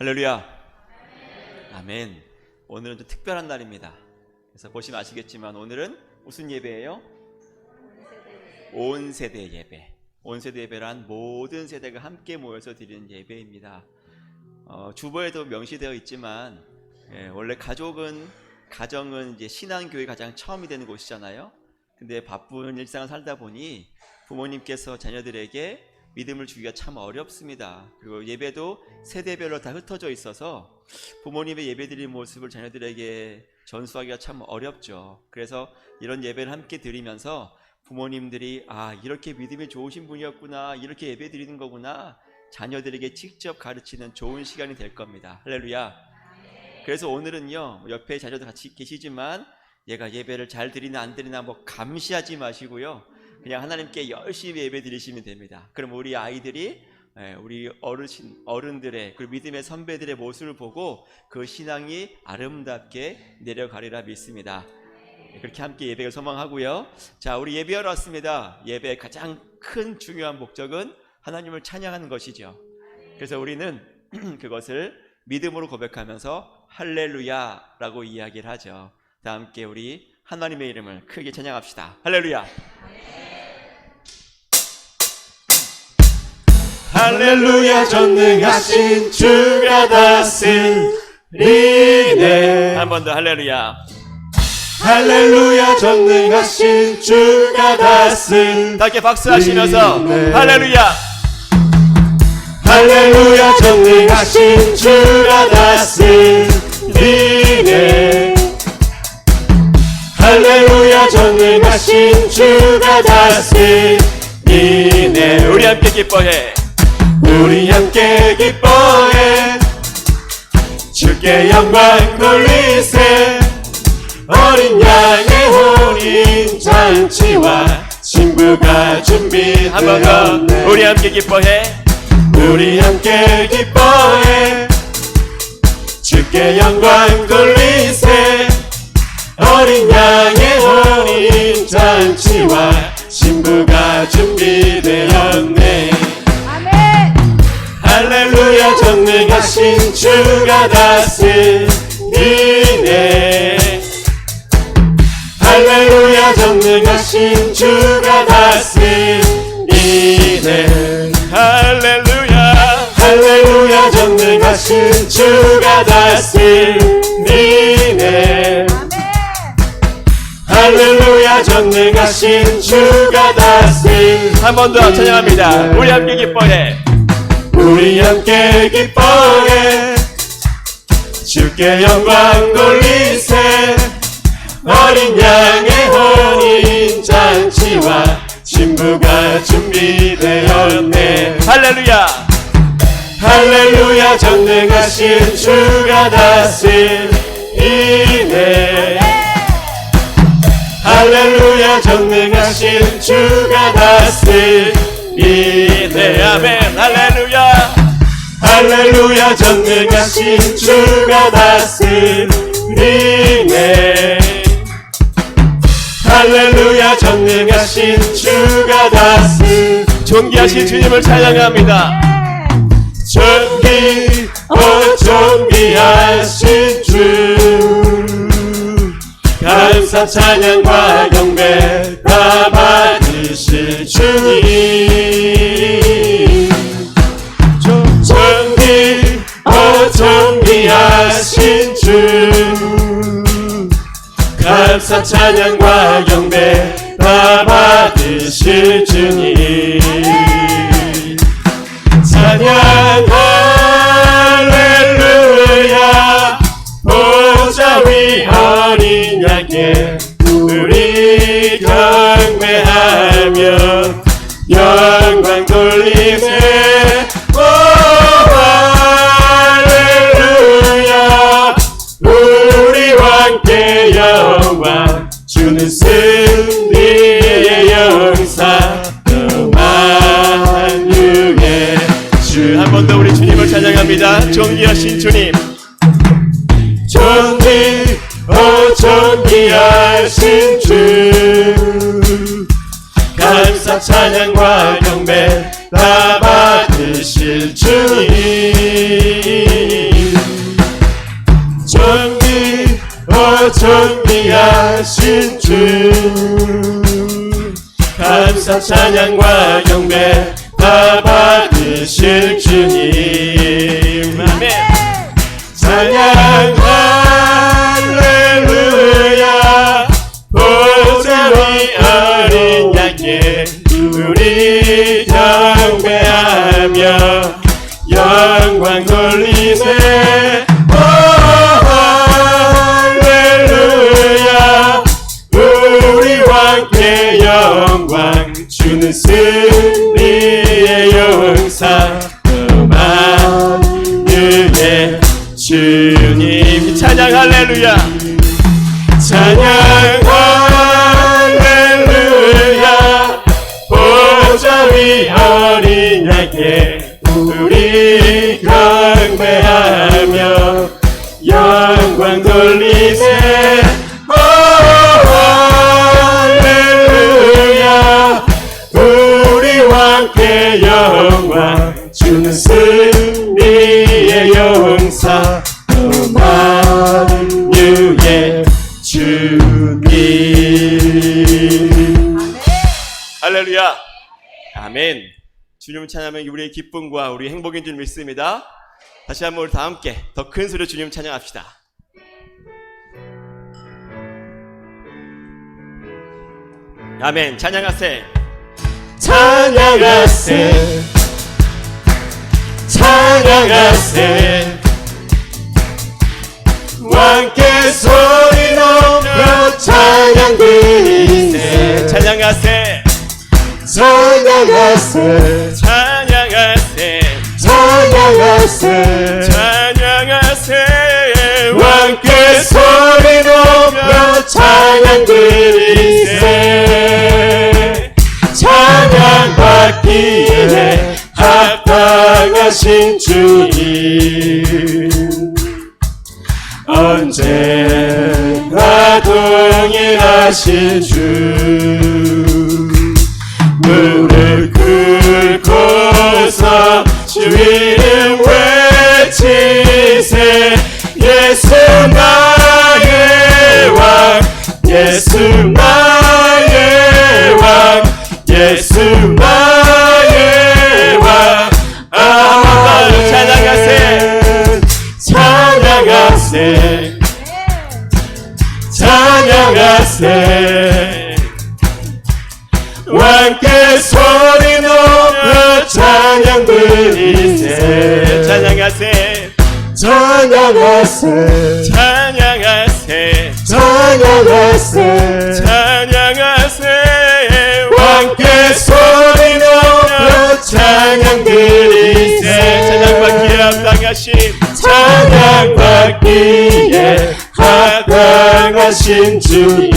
할렐루야. 아멘. 오늘은 좀 특별한 날입니다. 그래서 보시면 아시겠지만 오늘은 무슨 예배예요? 온 세대 예배. 온 세대 예배란 모든 세대가 함께 모여서 드리는 예배입니다. 주보에도 명시되어 있지만 원래 가정은 이제 신앙교회 가장 처음이 되는 곳이잖아요. 근데 바쁜 일상을 살다 보니 부모님께서 자녀들에게 믿음을 주기가 참 어렵습니다. 그리고 예배도 세대별로 다 흩어져 있어서 부모님의 예배드리는 모습을 자녀들에게 전수하기가 참 어렵죠. 그래서 이런 예배를 함께 드리면서 부모님들이 이렇게 믿음이 좋으신 분이었구나, 이렇게 예배 드리는 거구나, 자녀들에게 직접 가르치는 좋은 시간이 될 겁니다. 할렐루야. 그래서 오늘은요, 옆에 자녀도 같이 계시지만 얘가 예배를 잘 드리나 안 드리나 감시하지 마시고요, 그냥 하나님께 열심히 예배 드리시면 됩니다. 그럼 우리 아이들이 우리 어른들의 그리고 믿음의 선배들의 모습을 보고 그 신앙이 아름답게 내려가리라 믿습니다. 그렇게 함께 예배를 소망하고요. 자, 우리 예배하러 왔습니다. 예배의 가장 큰 중요한 목적은 하나님을 찬양하는 것이죠. 그래서 우리는 그것을 믿음으로 고백하면서 할렐루야라고 이야기를 하죠. 다 함께 우리 하나님의 이름을 크게 찬양합시다. 할렐루야. 할렐루야. 전능하신 주가 다스리네. 한 번 더 할렐루야. 할렐루야. 전능하신 주가 다스리네. 다 함께 박수하시면서 할렐루야. 할렐루야. 전능하신 주가 다스리네. 할렐루야. 전능하신 주가 다스리네. 우리 함께 기뻐해. 우리 함께 기뻐해. 주께 영광 돌리세. 어린 양의 혼인 잔치와 신부가 한 번 더. 준비되었네. 우리 함께 기뻐해. 우리 함께 기뻐해. 주께 영광 돌리세. 어린 양의 혼인 잔치와 신부가 준비되었네. 할렐루야. 전능하신 주가 다스리네. 할렐루야. 전능하신 주가 다스리네. 할렐루야. 할렐루야. 전능하신 주가 다스리네. 할렐루야. 전능하신 주가 다스리네. 한 번 더 찬양합니다. 우리 함께 기뻐해. 우리 함께 기뻐해. 주께 영광 돌리세. 어린 양의 혼인 잔치와 신부가 준비되었네. 할렐루야. 할렐루야. 전능하신 주가 다스리네. 할렐루야. 전능하신 주가 다스리네. 아멘. 할렐루야. 할렐루야. 전능하신 주가 다스리네. 할렐루야. 전능하신 주가 다스리네. 존귀하신 주님을 찬양합니다. 존귀하신 주, 감사 찬양과 경배 다 받으실 주님. 존귀하신 주, 감사 찬양과 경배 다 받으실 주님. 찬양 할렐루야. 보좌 위 어린 양께 우리 경배하며 영광 돌리세. 오 할렐루야. 우리와 함께 영광 주는 승리의 영사 만유의 주. 한 번 더 우리 주님을 찬양합니다. 존귀하신 주님. 존귀하신 주, 감사 찬양과 경배 다 받으실 주님. 존귀하신 주 감사 찬양과 경배 다 받으실 주님 아멘 찬양 할렐루야 보좌 위 어린 양께 우리 경배하며 영광 돌리세 할렐루야 우리 왕께 영광 주는 승리의 용사 만유의 주님 찬양 할렐루야 찬양 할렐루야 보좌 위 어린 양께 우리 경배하며 영광 돌리세 할렐루야 우리 왕께 영광 주는 승리의 용사 만유의 주님 할렐루야 아멘 주님을 찬양하면 우리의 기쁨과 우리의 행복인 줄 믿습니다. 다시 한번 우리 다 함께 더 큰 소리로 주님 찬양합시다. 아멘 찬양하세 찬양하세 찬양하세 왕께 소리 높여 찬양 드리세 찬양하세 찬양하세 찬양하세 찬양하세 찬양하세 왕께 소리 높여 찬양 드리세 찬양받기에 합당하신 주님 언제나 동일하신 주 무릎 꿇고서 주 이름 외치세 예수 나의 왕 예수 나의 왕 예수 나의 왕 아멘 찬양하세 찬양하세 찬양하세 왕께 소리 높여 찬양 드리세 찬양하세 찬양하세 찬양하세 찬양하세 찬양하세 왕께 소리 높여 찬양 드리세 찬양받기에 합당하신 찬양받기에 합당하신 주님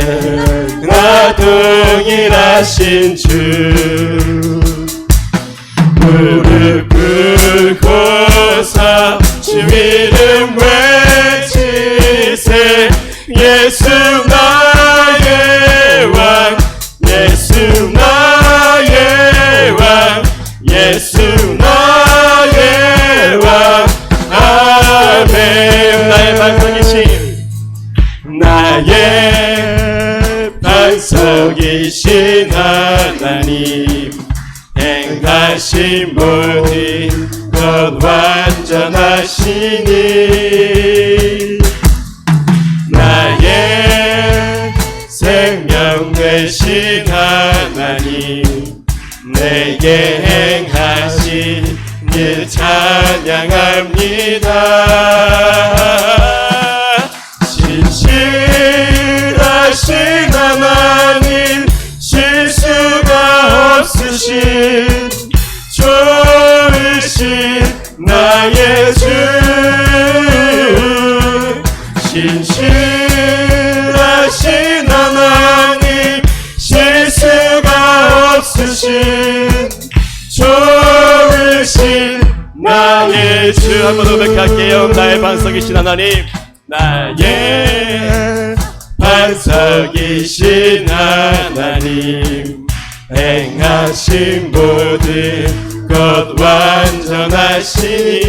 언제나 동일하신 주 무릎 꿇고서 주 이름 외치세 예수 나의 왕 예수 나의 왕 예수 나의 왕 아멘 나의 반석이신 나의 반석이신 하나님 행하신 모든 것 완전하시니 나의 생명 되신 하나님 내게 행하신 일 찬양합니다. 신실하신 하나님 실수가 없으신 좋으신 나의 주 신실하신 하나님 실수가 없으신 좋으신 나의 주 한 번 더 고백할게요. 나의 반석이신 하나님 나의 반석이신 하나님 행하신 모든 것 완전하시니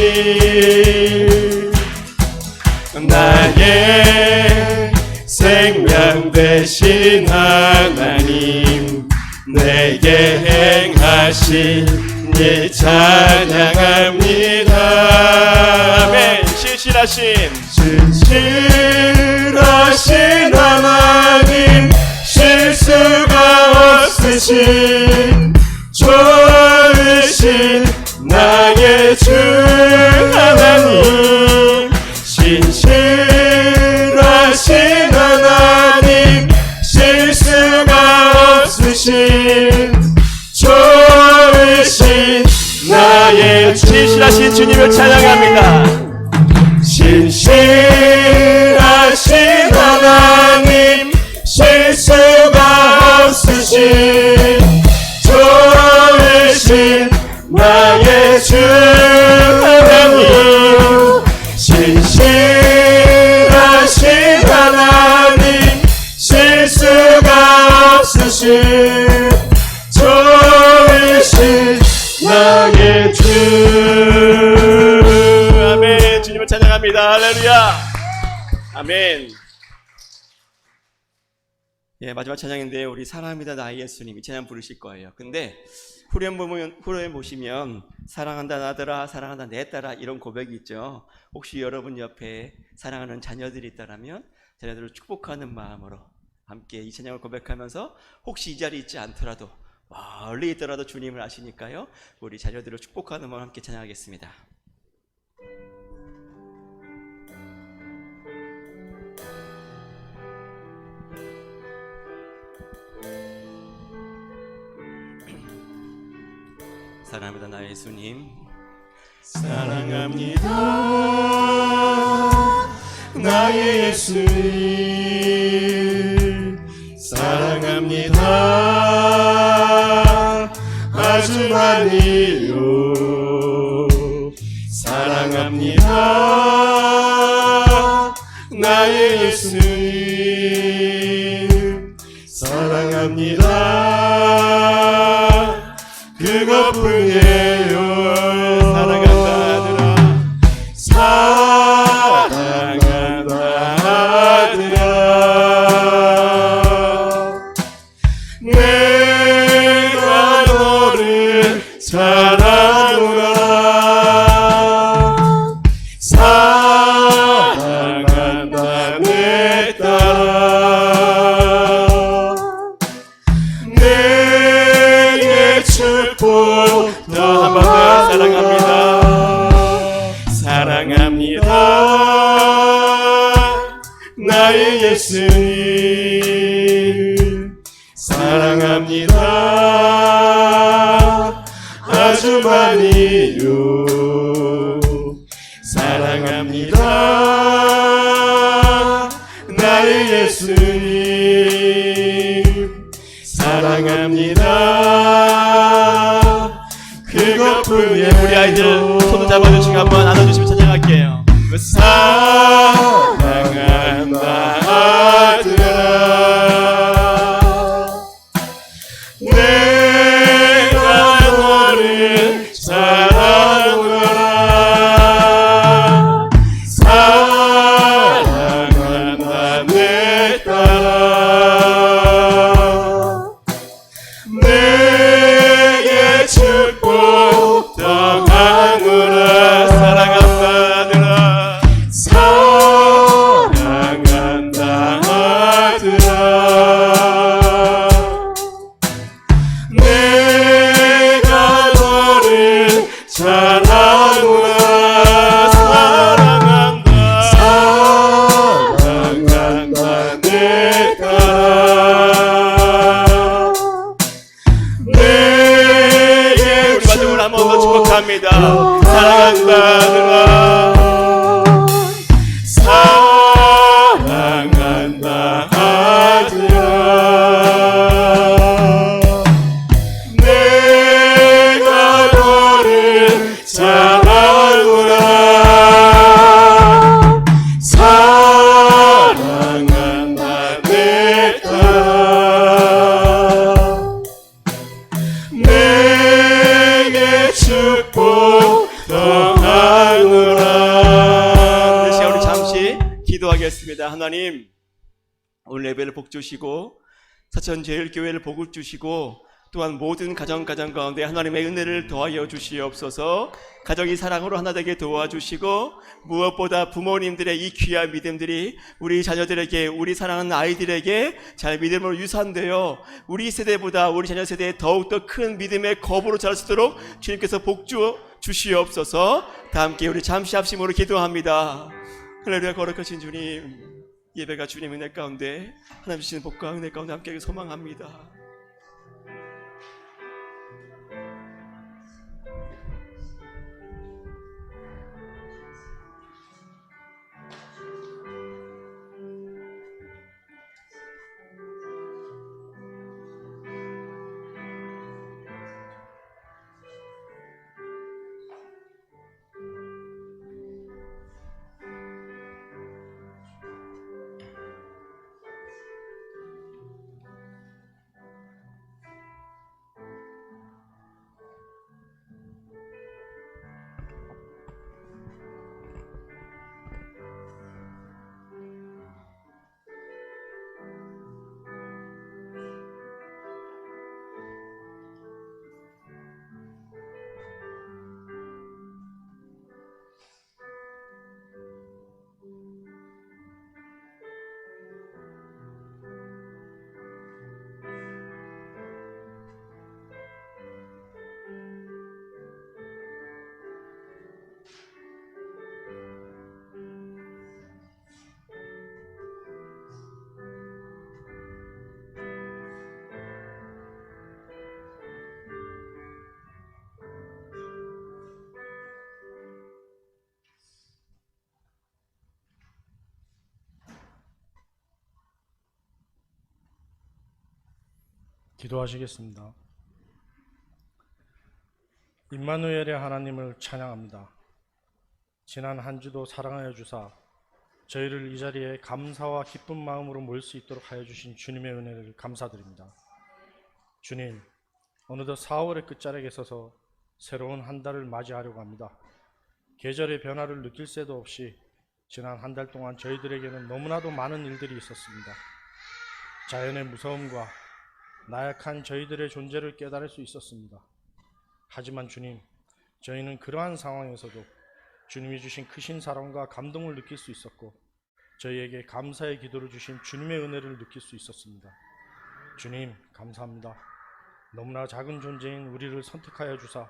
나의 생명 되신 하나님 내게 행하신 일 찬양합니다. 아멘. 신실하신 하나님 실수가 없으신 좋으신 나의 주 하나님 신실하신 하나님 실수가 없으신 좋으신 나의 신실하신 주님을 찬양합니다. 신실하신 하나님 실수가 없으신 좋으신 나의 주 하나님 신실하신 하나님 실수가 없으신 좋으신 나의 주. 아멘. 주님을 찬양합니다. 할렐루야. 아멘. 예, 마지막 찬양인데 우리 사랑합니다 나의 예수님 이 찬양 부르실 거예요. 근데 후렴 보시면 사랑한다 나들아 사랑한다 내 딸아 이런 고백이 있죠. 혹시 여러분 옆에 사랑하는 자녀들이 있다면 자녀들을 축복하는 마음으로 함께 이 찬양을 고백하면서 혹시 이 자리에 있지 않더라도 멀리 있더라도 주님을 아시니까요. 우리 자녀들을 축복하는 마음 함께 찬양하겠습니다. 사랑합니다 나의 예수님 사랑합니다 나의 예수님 사랑합니다 아주 많이요 사랑합니다 나의 예수님 사랑합니다 그것뿐이에요 사랑한다 아들아 사랑한다 아들아 내가 너를 사랑하노라 사랑한다 내 딸아 내게 축복 더 한 번 더 사랑합니다 나의 예수님 사랑합니다 아주 많이요 사랑합니다 나의 예수님 사랑합니다 그것뿐이에요. 우리 아이들 손을 잡아주시고 한번 안아주시면 찬양할게요. 사랑한다 아들아 내가 너를 사랑하노라 사랑한다 내 딸아 내게 축복 더하노라 사랑한다 아들아 기도하겠습니다. 하나님, 오늘 예배를 복 주시고 사천제일교회를 복을 주시고 또한 모든 가정 가운데 하나님의 은혜를 더하여 주시옵소서. 가정이 사랑으로 하나 되게 도와주시고 무엇보다 부모님들의 이 귀한 믿음들이 우리 자녀들에게, 우리 사랑하는 아이들에게 잘 믿음으로 유산되어 우리 세대보다 우리 자녀 세대에 더욱더 큰 믿음의 겁으로 자랄 수 있도록 주님께서 복 주시옵소서. 다 함께 우리 잠시 합심으로 기도합니다. 할렐루야. 거룩하신 주님, 예배가 주님 은혜 가운데 하나님 주시는 복과 은혜 가운데 함께 소망합니다. 기도하시겠습니다. 임마누엘의 하나님을 찬양합니다. 지난 한 주도 사랑하여 주사 저희를 이 자리에 감사와 기쁜 마음으로 모일 수 있도록 하여 주신 주님의 은혜를 감사드립니다. 주님, 어느덧 4월의 끝자락에 서서 새로운 한 달을 맞이하려고 합니다. 계절의 변화를 느낄 새도 없이 지난 한 달 동안 저희들에게는 너무나도 많은 일들이 있었습니다. 자연의 무서움과 나약한 저희들의 존재를 깨달을 수 있었습니다. 하지만 주님, 저희는 그러한 상황에서도 주님이 주신 크신 사랑과 감동을 느낄 수 있었고 저희에게 감사의 기도를 주신 주님의 은혜를 느낄 수 있었습니다. 주님, 감사합니다. 너무나 작은 존재인 우리를 선택하여 주사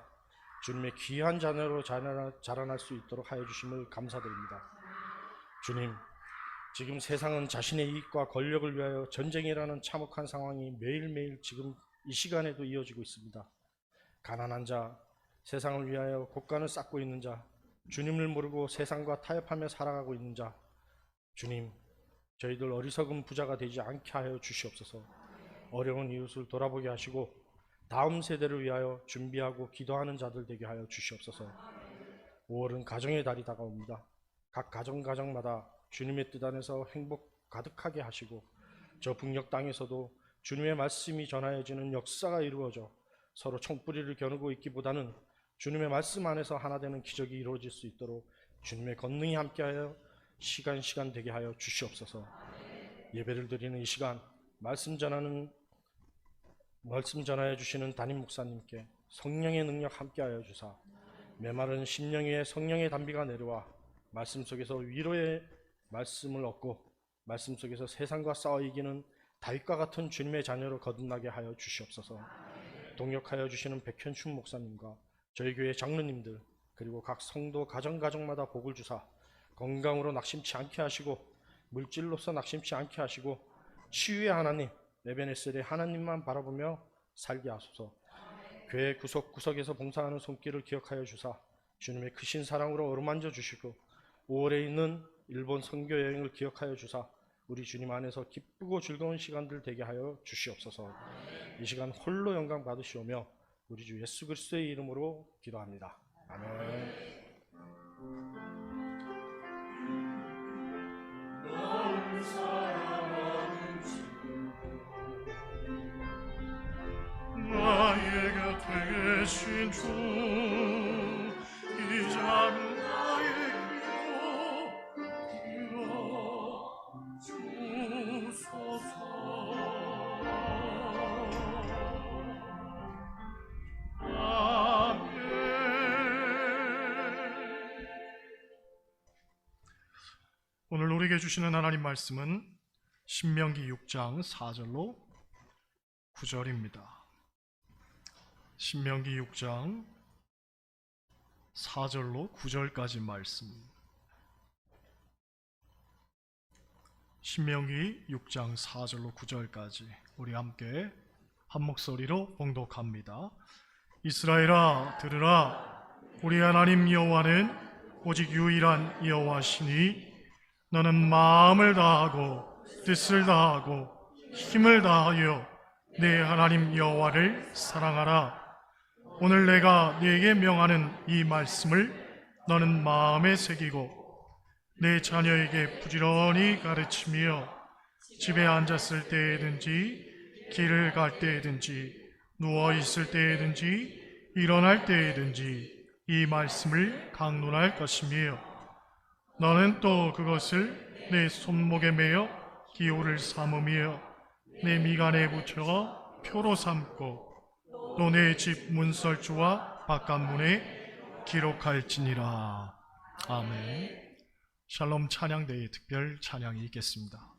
주님의 귀한 자녀로 자라날 수 있도록 하여 주심을 감사드립니다. 주님, 지금 세상은 자신의 이익과 권력을 위하여 전쟁이라는 참혹한 상황이 매일매일 지금 이 시간에도 이어지고 있습니다. 가난한 자, 세상을 위하여 곡간을 쌓고 있는 자, 주님을 모르고 세상과 타협하며 살아가고 있는 자, 주님, 저희들 어리석은 부자가 되지 않게 하여 주시옵소서. 어려운 이웃을 돌아보게 하시고 다음 세대를 위하여 준비하고 기도하는 자들 되게 하여 주시옵소서. 5월은 가정의 달이 다가옵니다. 각 가정마다 주님의 뜻 안에서 행복 가득하게 하시고 저 북녘 땅에서도 주님의 말씀이 전하여지는 역사가 이루어져 서로 총뿌리를 겨누고 있기보다는 주님의 말씀 안에서 하나 되는 기적이 이루어질 수 있도록 주님의 권능이 함께하여 시간 되게 하여 주시옵소서. 예배를 드리는 이 시간 말씀 전하여 주시는 담임 목사님께 성령의 능력 함께하여 주사 메마른 심령 위에 성령의 단비가 내려와 말씀 속에서 위로의 말씀을 얻고 말씀 속에서 세상과 싸워 이기는 다윗과 같은 주님의 자녀로 거듭나게 하여 주시옵소서. 동역하여 주시는 백현춘 목사님과 저희 교회 장로님들 그리고 각 성도 가정마다 복을 주사 건강으로 낙심치 않게 하시고 물질로서 낙심치 않게 하시고 치유의 하나님 에베네셀의 하나님만 바라보며 살게 하소서. 교회 구석구석에서 봉사하는 손길을 기억하여 주사 주님의 크신 사랑으로 어루만져 주시고 5월에 있는 일본 선교 여행을 기억하여 주사 우리 주님 안에서 기쁘고 즐거운 시간들 되게 하여 주시옵소서. 이 시간 홀로 영광 받으시오며 우리 주 예수 그리스도의 이름으로 기도합니다. 아멘. 나의 곁에 계신 주, 이 작은 나의 기도 오늘 우리에게 주시는 하나님 말씀은 신명기 6장 4절로 9절입니다. 신명기 6장 4절로 9절까지 말씀. 신명기 6장 4절로 9절까지 우리 함께 한 목소리로 봉독합니다. 이스라엘아 들으라. 우리 하나님 여호와는 오직 유일한 여호와시니 너는 마음을 다하고 뜻을 다하고 힘을 다하여 내 하나님 여호와를 사랑하라. 오늘 내가 네게 명하는 이 말씀을 너는 마음에 새기고 내 자녀에게 부지런히 가르치며 집에 앉았을 때에든지 길을 갈 때에든지 누워 있을 때에든지 일어날 때에든지 이 말씀을 강론할 것이며 너는 또 그것을 내 손목에 매어 기호를 삼으며 내 미간에 붙여 표로 삼고 또 내 집 문설주와 바깥문에 기록할지니라. 아멘. 샬롬 찬양대의 특별 찬양이 있겠습니다.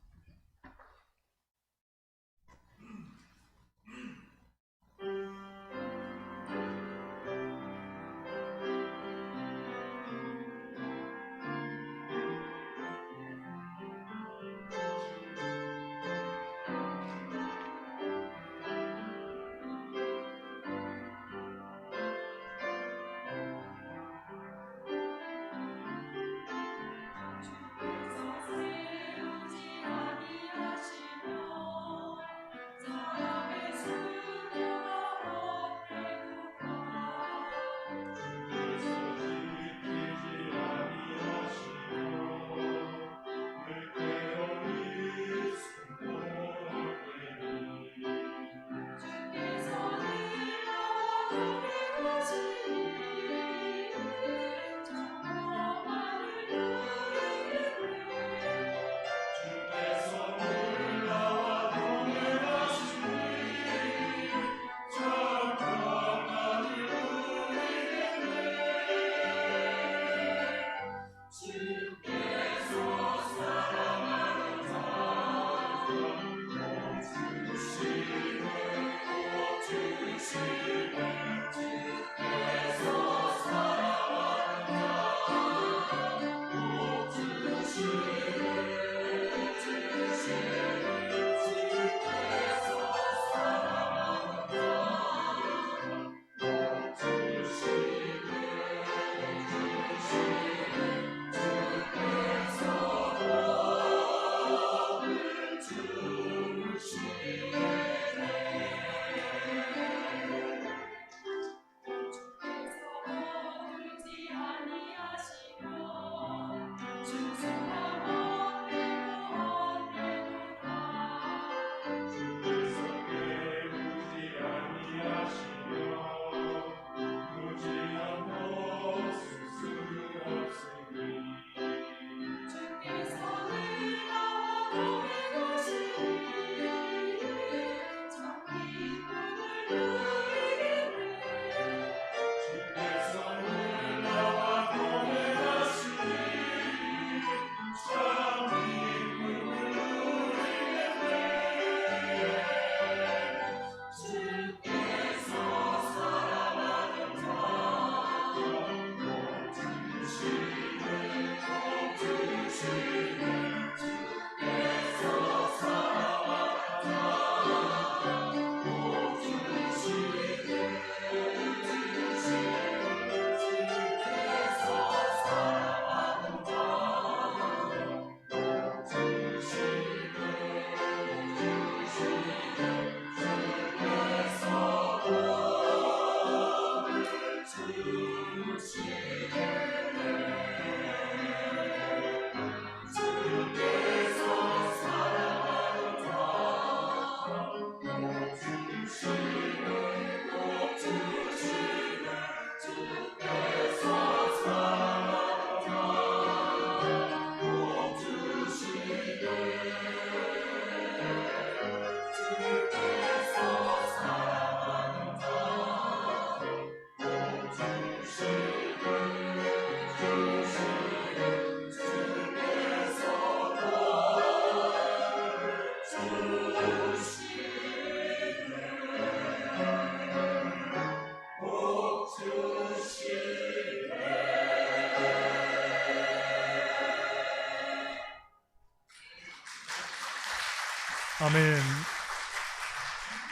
아멘.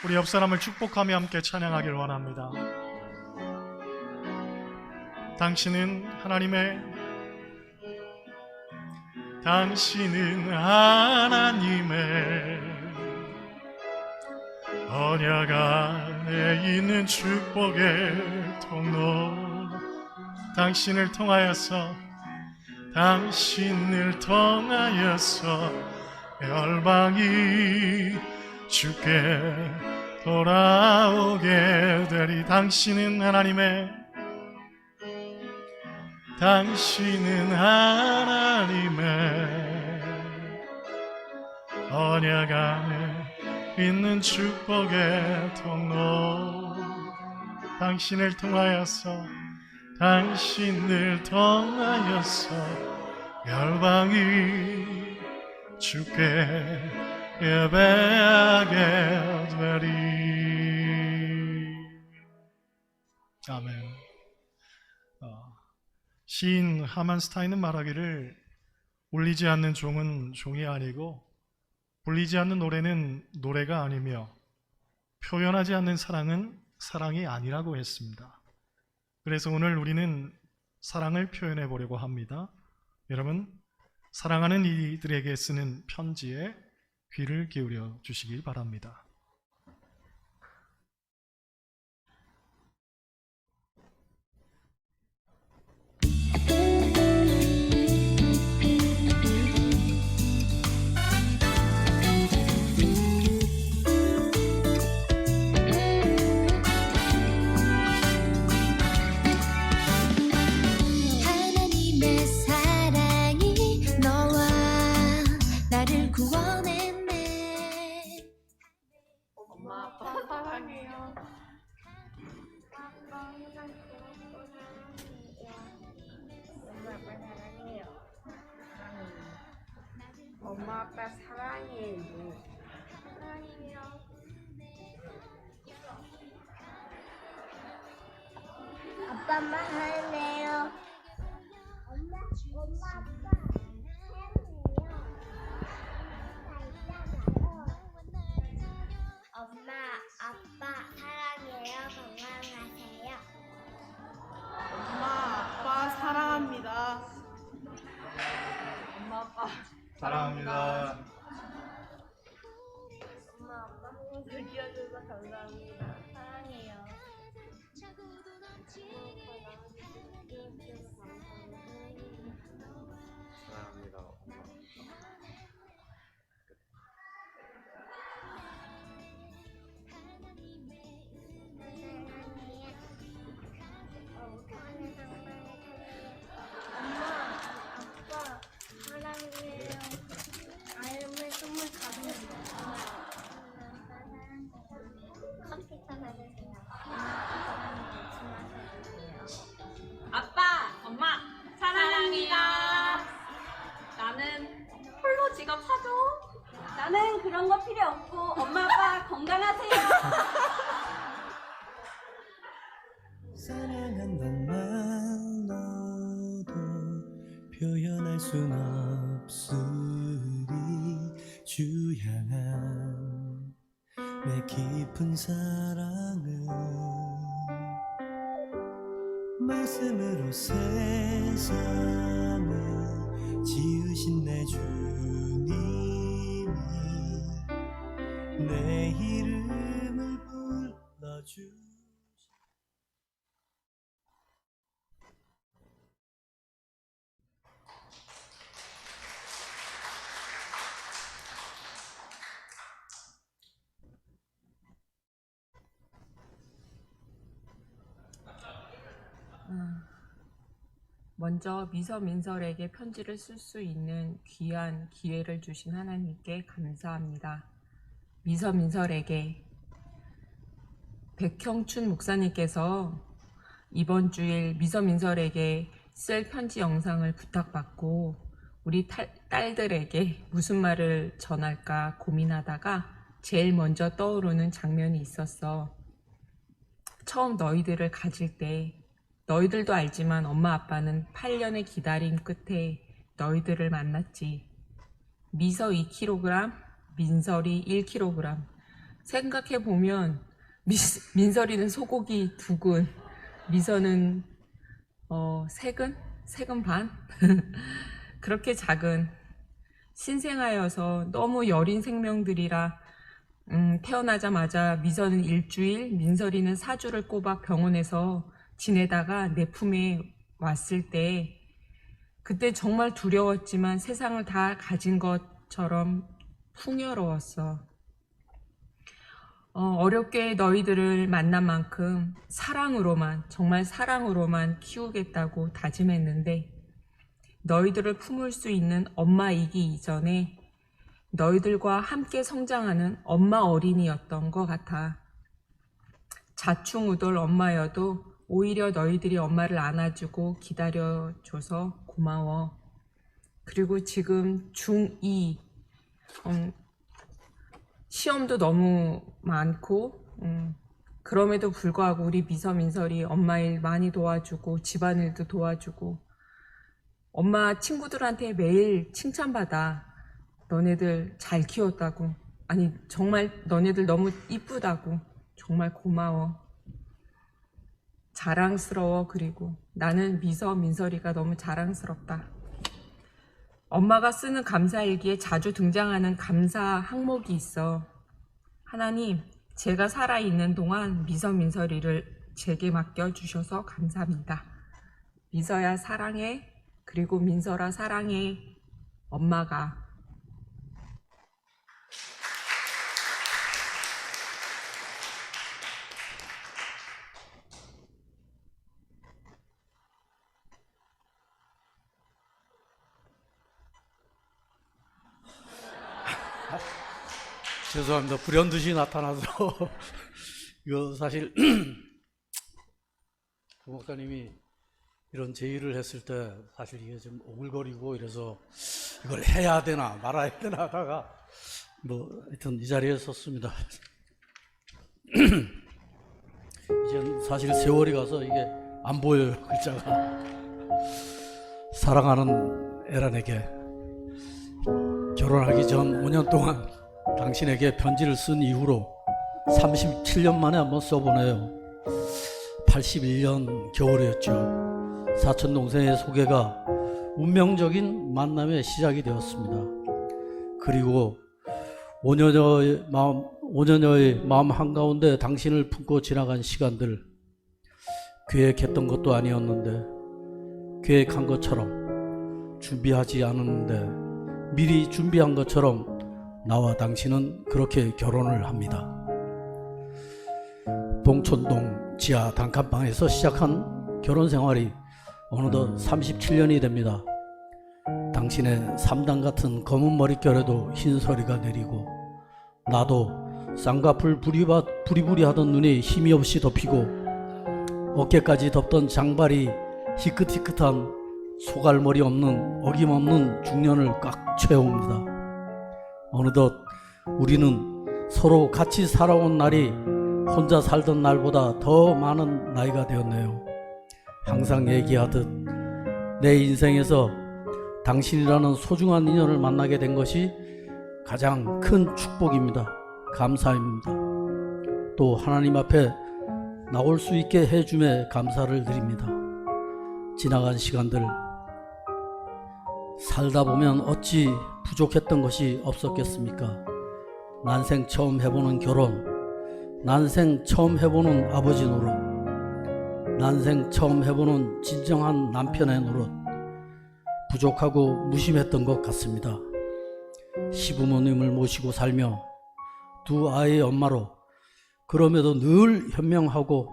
우리 옆 사람을 축복하며 함께 찬양하길 원합니다. 당신은 하나님의 언약 안에 있는 축복의 통로. 당신을 통하여서 열방이 주께 돌아오게 되리. 당신은 하나님의 언약 안에 있는 축복의 통로. 당신을 통하여서 열방이 주께 예배하게 되리. 아멘. 시인 하만스타인은 말하기를 울리지 않는 종은 종이 아니고 불리지 않는 노래는 노래가 아니며 표현하지 않는 사랑은 사랑이 아니라고 했습니다. 그래서 오늘 우리는 사랑을 표현해 보려고 합니다. 여러분, 사랑하는 이들에게 쓰는 편지에 귀를 기울여 주시길 바랍니다. 하나님의 사랑이 너와 나를 구원했네. 엄마 아빠 사랑해요. 엄마 아빠 사랑해요. 아빠 엄마 사랑해요. 엄마 아빠 사랑해요. 엄마 아빠 사랑해요. 건강하세요. 엄마 아빠 사랑합니다. 엄마 아빠 사랑합니다. 엄마 아빠 즐겨줘서 감사합니다. 사랑해요. 사랑합니다. 엄마. 아빠 사랑해요. 아름을 선물 가져주세요. 커피 사주세요. 아빠, 엄마, 사랑합니다. 나는 폴로 지갑 사줘. 나는 그런 거 필요 없고 엄마, 아빠 건강하세요. 사랑한단 말로도 표현할 순 없으리 주 향한 내 깊은 사랑을 말씀으로 세상을 지으신 내 주님이 내 이름을 불러주 먼저 미서민설에게 편지를 쓸 수 있는 귀한 기회를 주신 하나님께 감사합니다. 미서민설에게 백형춘 목사님께서 이번 주일 미서민설에게 쓸 편지 영상을 부탁받고 우리 딸들에게 무슨 말을 전할까 고민하다가 제일 먼저 떠오르는 장면이 있었어. 처음 너희들을 가질 때 너희들도 알지만 엄마 아빠는 8년의 기다림 끝에 너희들을 만났지. 미서 2kg, 민설이 1kg. 생각해 보면 민설이는 소고기 2근, 미선은 3근 반? 그렇게 작은 신생아여서 너무 여린 생명들이라 태어나자마자 미선은 일주일, 민설이는 4주를 꼬박 병원에서 지내다가 내 품에 왔을 때 그때 정말 두려웠지만 세상을 다 가진 것처럼 풍요로웠어. 어렵게 너희들을 만난 만큼 사랑으로만, 정말 사랑으로만 키우겠다고 다짐했는데 너희들을 품을 수 있는 엄마이기 이전에 너희들과 함께 성장하는 엄마 어린이였던 것 같아. 자충우돌 엄마여도 오히려 너희들이 엄마를 안아주고 기다려줘서 고마워. 그리고 지금 중2, 시험도 너무 많고 그럼에도 불구하고 우리 민설이 엄마 일 많이 도와주고 집안일도 도와주고 엄마 친구들한테 매일 칭찬받아. 너네들 잘 키웠다고. 아니 정말 너네들 너무 이쁘다고. 정말 고마워. 자랑스러워. 그리고 나는 민설이가 너무 자랑스럽다. 엄마가 쓰는 감사일기에 자주 등장하는 감사 항목이 있어. 하나님, 제가 살아있는 동안 민설이를 제게 맡겨주셔서 감사합니다. 미서야 사랑해. 그리고 민설아 사랑해. 엄마가. 죄송합니다. 불현듯이 나타나서 이거 사실 그 목사님이 이런 제의를 했을 때 사실 이게 좀 오글거리고 이래서 이걸 해야 되나 말아야 되나 하다가 뭐 하여튼 이 자리에 섰습니다. 이제 사실 세월이 가서 이게 안 보여요, 글자가. 사랑하는 에란에게 결혼하기 전 5년 동안 당신에게 편지를 쓴 이후로 37년 만에 한번 써보네요. 81년 겨울이었죠. 사촌 동생의 소개가 운명적인 만남의 시작이 되었습니다. 그리고 5년여의 마음 한가운데 당신을 품고 지나간 시간들, 계획했던 것도 아니었는데 계획한 것처럼, 준비하지 않았는데 미리 준비한 것처럼 나와 당신은 그렇게 결혼을 합니다. 봉천동 지하 단칸방에서 시작한 결혼 생활이 어느덧 37년이 됩니다. 당신의 3단 같은 검은 머릿결에도 흰 서리가 내리고, 나도 쌍꺼풀 부리부리 하던 눈이 힘이 없이 덮이고, 어깨까지 덮던 장발이 희끗희끗한 소갈머리 없는 어김없는 중년을 꽉 채웁니다. 어느덧 우리는 서로 같이 살아온 날이 혼자 살던 날보다 더 많은 나이가 되었네요. 항상 얘기하듯 내 인생에서 당신이라는 소중한 인연을 만나게 된 것이 가장 큰 축복입니다. 감사입니다. 또 하나님 앞에 나올 수 있게 해줌에 감사를 드립니다. 지나간 시간들 살다 보면 어찌 부족했던 것이 없었겠습니까? 난생 처음 해보는 결혼, 난생 처음 해보는 아버지 노릇, 난생 처음 해보는 진정한 남편의 노릇, 부족하고 무심했던 것 같습니다. 시부모님을 모시고 살며 두 아이의 엄마로 그럼에도 늘 현명하고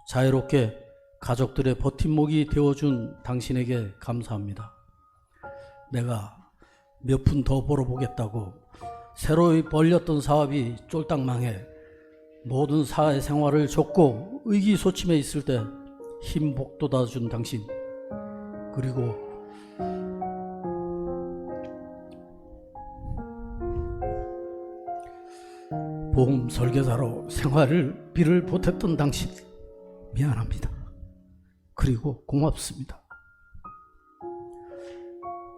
자유롭게 가족들의 버팀목이 되어준 당신에게 감사합니다. 내가 몇 푼 더 벌어보겠다고 새로 벌렸던 사업이 쫄딱 망해 모든 사회생활을 접고 의기소침해 있을 때 힘 복돋아준 당신, 그리고 보험 설계사로 생활비를 보탰던 당신, 미안합니다. 그리고 고맙습니다.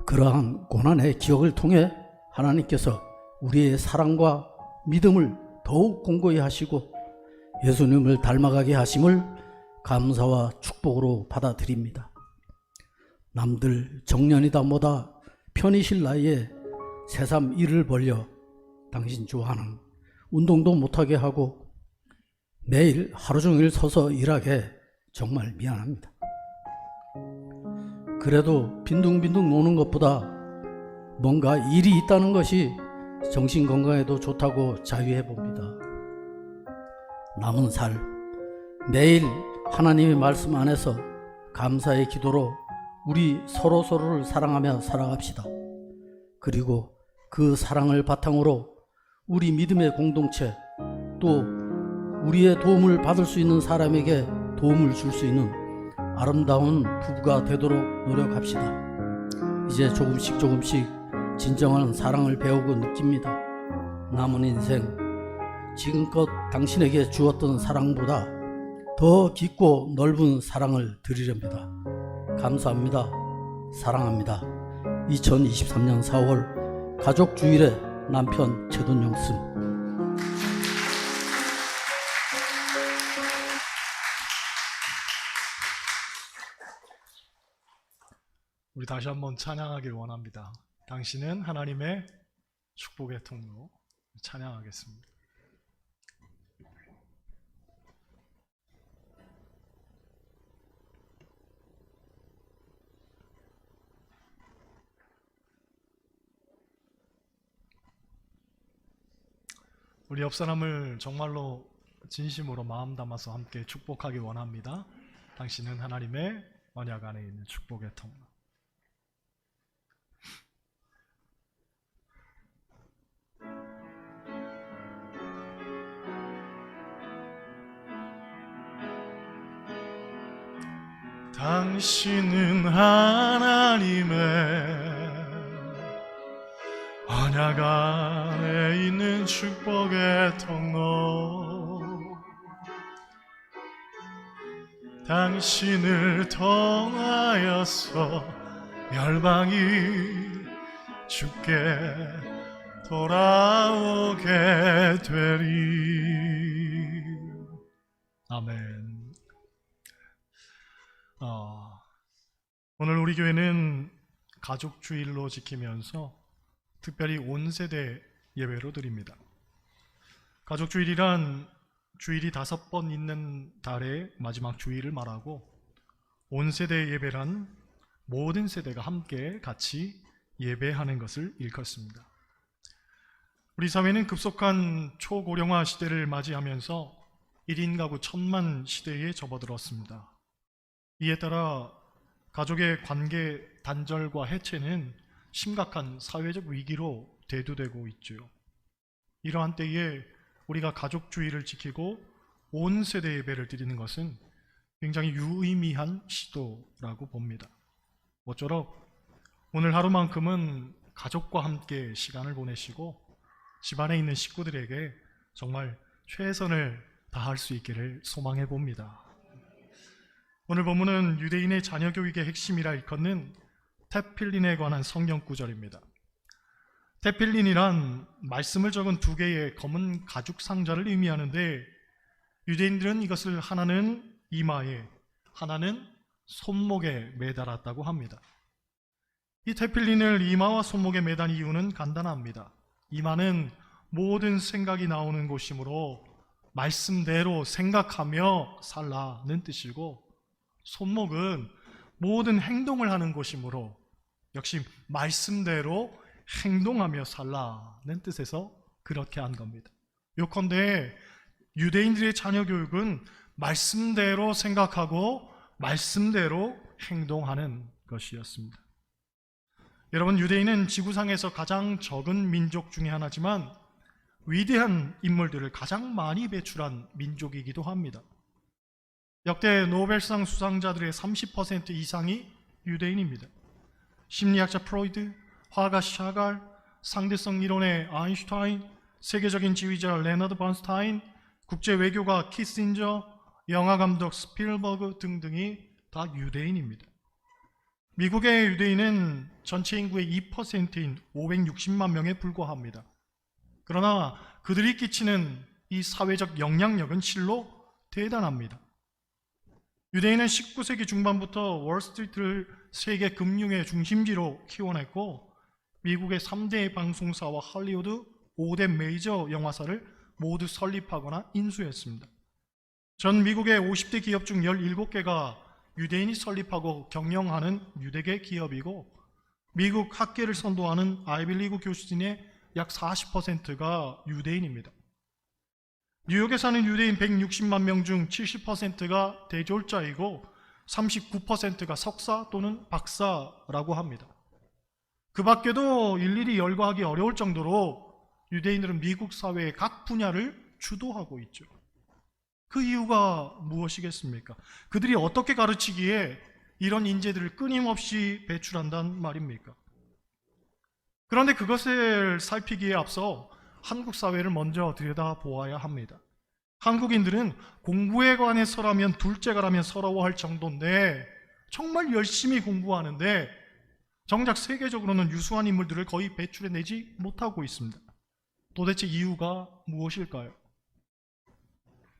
그러한 고난의 기억을 통해 하나님께서 우리의 사랑과 믿음을 더욱 공고히 하시고 예수님을 닮아가게 하심을 감사와 축복으로 받아들입니다. 남들 정년이다 뭐다 편히 쉴 나이에 새삼 일을 벌려 당신 좋아하는 운동도 못하게 하고 매일 하루 종일 서서 일하게 정말 미안합니다. 그래도 빈둥빈둥 노는 것보다 뭔가 일이 있다는 것이 정신 건강에도 좋다고 자유해 봅니다. 남은 살 매일 하나님의 말씀 안에서 감사의 기도로 우리 서로서로를 사랑하며 살아갑시다. 그리고 그 사랑을 바탕으로 우리 믿음의 공동체 또 우리의 도움을 받을 수 있는 사람에게 도움을 줄 수 있는 아름다운 부부가 되도록 노력합시다. 이제 조금씩 진정한 사랑을 배우고 느낍니다. 남은 인생 지금껏 당신에게 주었던 사랑보다 더 깊고 넓은 사랑을 드리렵니다. 감사합니다. 사랑합니다. 2023년 4월 가족주일의 남편 최돈영씀. 우리 다시 한번 찬양하길 원합니다. 당신은 하나님의 축복의 통로. 찬양하겠습니다. 우리 옆 사람을 정말로 진심으로 마음 담아서 함께 축복하길 원합니다. 당신은 하나님의 언약 안에 있는 축복의 통로. 당신은 하나님의 언약 안에 있는 축복의 통로. 당신을 통하여서 열방이 주께 돌아오게 되리. 아멘. 오늘 우리 교회는 가족주일로 지키면서 특별히 온 세대 예배로 드립니다. 가족주일이란 주일이 5번 있는 달의 마지막 주일을 말하고, 온 세대 예배란 모든 세대가 함께 같이 예배하는 것을 일컫습니다. 우리 사회는 급속한 초고령화 시대를 맞이하면서 1인 가구 1000만 시대에 접어들었습니다. 이에 따라 가족의 관계 단절과 해체는 심각한 사회적 위기로 대두되고 있죠. 이러한 때에 우리가 가족주의를 지키고 온 세대 예배를 드리는 것은 굉장히 유의미한 시도라고 봅니다. 모쪼록 오늘 하루만큼은 가족과 함께 시간을 보내시고 집안에 있는 식구들에게 정말 최선을 다할 수 있기를 소망해 봅니다. 오늘 본문은 유대인의 자녀 교육의 핵심이라 일컫는 테필린에 관한 성경 구절입니다. 테필린이란 말씀을 적은 2개의 검은 가죽 상자를 의미하는데, 유대인들은 이것을 하나는 이마에, 하나는 손목에 매달았다고 합니다. 이 테필린을 이마와 손목에 매단 이유는 간단합니다. 이마는 모든 생각이 나오는 곳이므로 말씀대로 생각하며 살라는 뜻이고, 손목은 모든 행동을 하는 곳이므로 역시 말씀대로 행동하며 살라는 뜻에서 그렇게 한 겁니다. 요컨대 유대인들의 자녀 교육은 말씀대로 생각하고 말씀대로 행동하는 것이었습니다. 여러분, 유대인은 지구상에서 가장 적은 민족 중에 하나지만 위대한 인물들을 가장 많이 배출한 민족이기도 합니다. 역대 노벨상 수상자들의 30% 이상이 유대인입니다. 심리학자 프로이드, 화가 샤갈, 상대성 이론의 아인슈타인, 세계적인 지휘자 레너드 번스타인, 국제 외교가 키신저, 영화 감독 스필버그 등등이 다 유대인입니다. 미국의 유대인은 전체 인구의 2%인 560만 명에 불과합니다. 그러나 그들이 끼치는 이 사회적 영향력은 실로 대단합니다. 유대인은 19세기 중반부터 월스트리트를 세계 금융의 중심지로 키워냈고 미국의 3대 방송사와 할리우드 5대 메이저 영화사를 모두 설립하거나 인수했습니다. 전 미국의 50대 기업 중 17개가 유대인이 설립하고 경영하는 유대계 기업이고 미국 학계를 선도하는 아이비리그 교수진의 약 40%가 유대인입니다. 뉴욕에 사는 유대인 160만 명 중 70%가 대졸자이고 39%가 석사 또는 박사라고 합니다. 그 밖에도 일일이 열거하기 어려울 정도로 유대인들은 미국 사회의 각 분야를 주도하고 있죠. 그 이유가 무엇이겠습니까? 그들이 어떻게 가르치기에 이런 인재들을 끊임없이 배출한단 말입니까? 그런데 그것을 살피기에 앞서 한국 사회를 먼저 들여다보아야 합니다. 한국인들은 공부에 관해서라면 둘째가라면 서러워할 정도인데 정말 열심히 공부하는데 정작 세계적으로는 유수한 인물들을 거의 배출해내지 못하고 있습니다. 도대체 이유가 무엇일까요?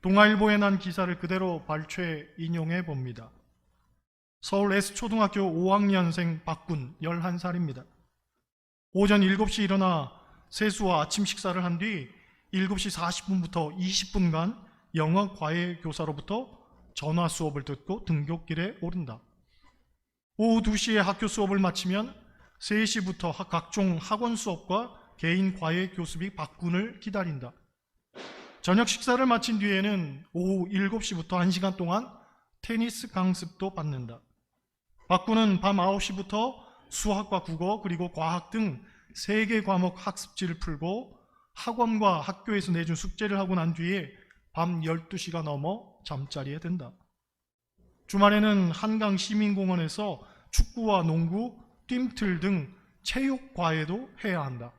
동아일보에 난 기사를 그대로 발췌 인용해 봅니다. 서울 S초등학교 5학년생 박군 11살입니다. 오전 7시 일어나 세수와 아침 식사를 한 뒤 7시 40분부터 20분간 영어 과외 교사로부터 전화 수업을 듣고 등굣길에 오른다. 오후 2시에 학교 수업을 마치면 3시부터 각종 학원 수업과 개인 과외 교습이 박군을 기다린다. 저녁 식사를 마친 뒤에는 오후 7시부터 1시간 동안 테니스 강습도 받는다. 박군은 밤 9시부터 수학과 국어 그리고 과학 등 3개 과목 학습지를 풀고 학원과 학교에서 내준 숙제를 하고 난 뒤에 밤 12시가 넘어 잠자리에 든다. 주말에는 한강 시민공원에서 축구와 농구, 뜀틀 등 체육 과외도 해야 한다.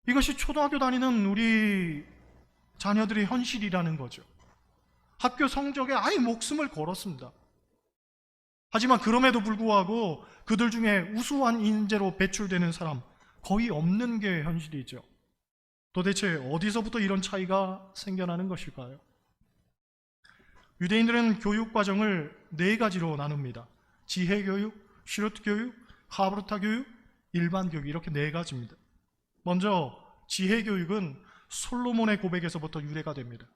이것이 초등학교 다니는 우리 자녀들의 현실이라는 거죠. 학교 성적에 아예 목숨을 걸었습니다. 하지만 그럼에도 불구하고 그들 중에 우수한 인재로 배출되는 사람 거의 없는 게 현실이죠. 도대체 어디서부터 이런 차이가 생겨나는 것일까요? 유대인들은 교육 과정을 4가지로 나눕니다. 지혜교육, 슈르트 교육, 하브르타 교육, 일반 교육 이렇게 4가지입니다. 먼저 지혜교육은 솔로몬의 고백에서부터 유래가 됩니다.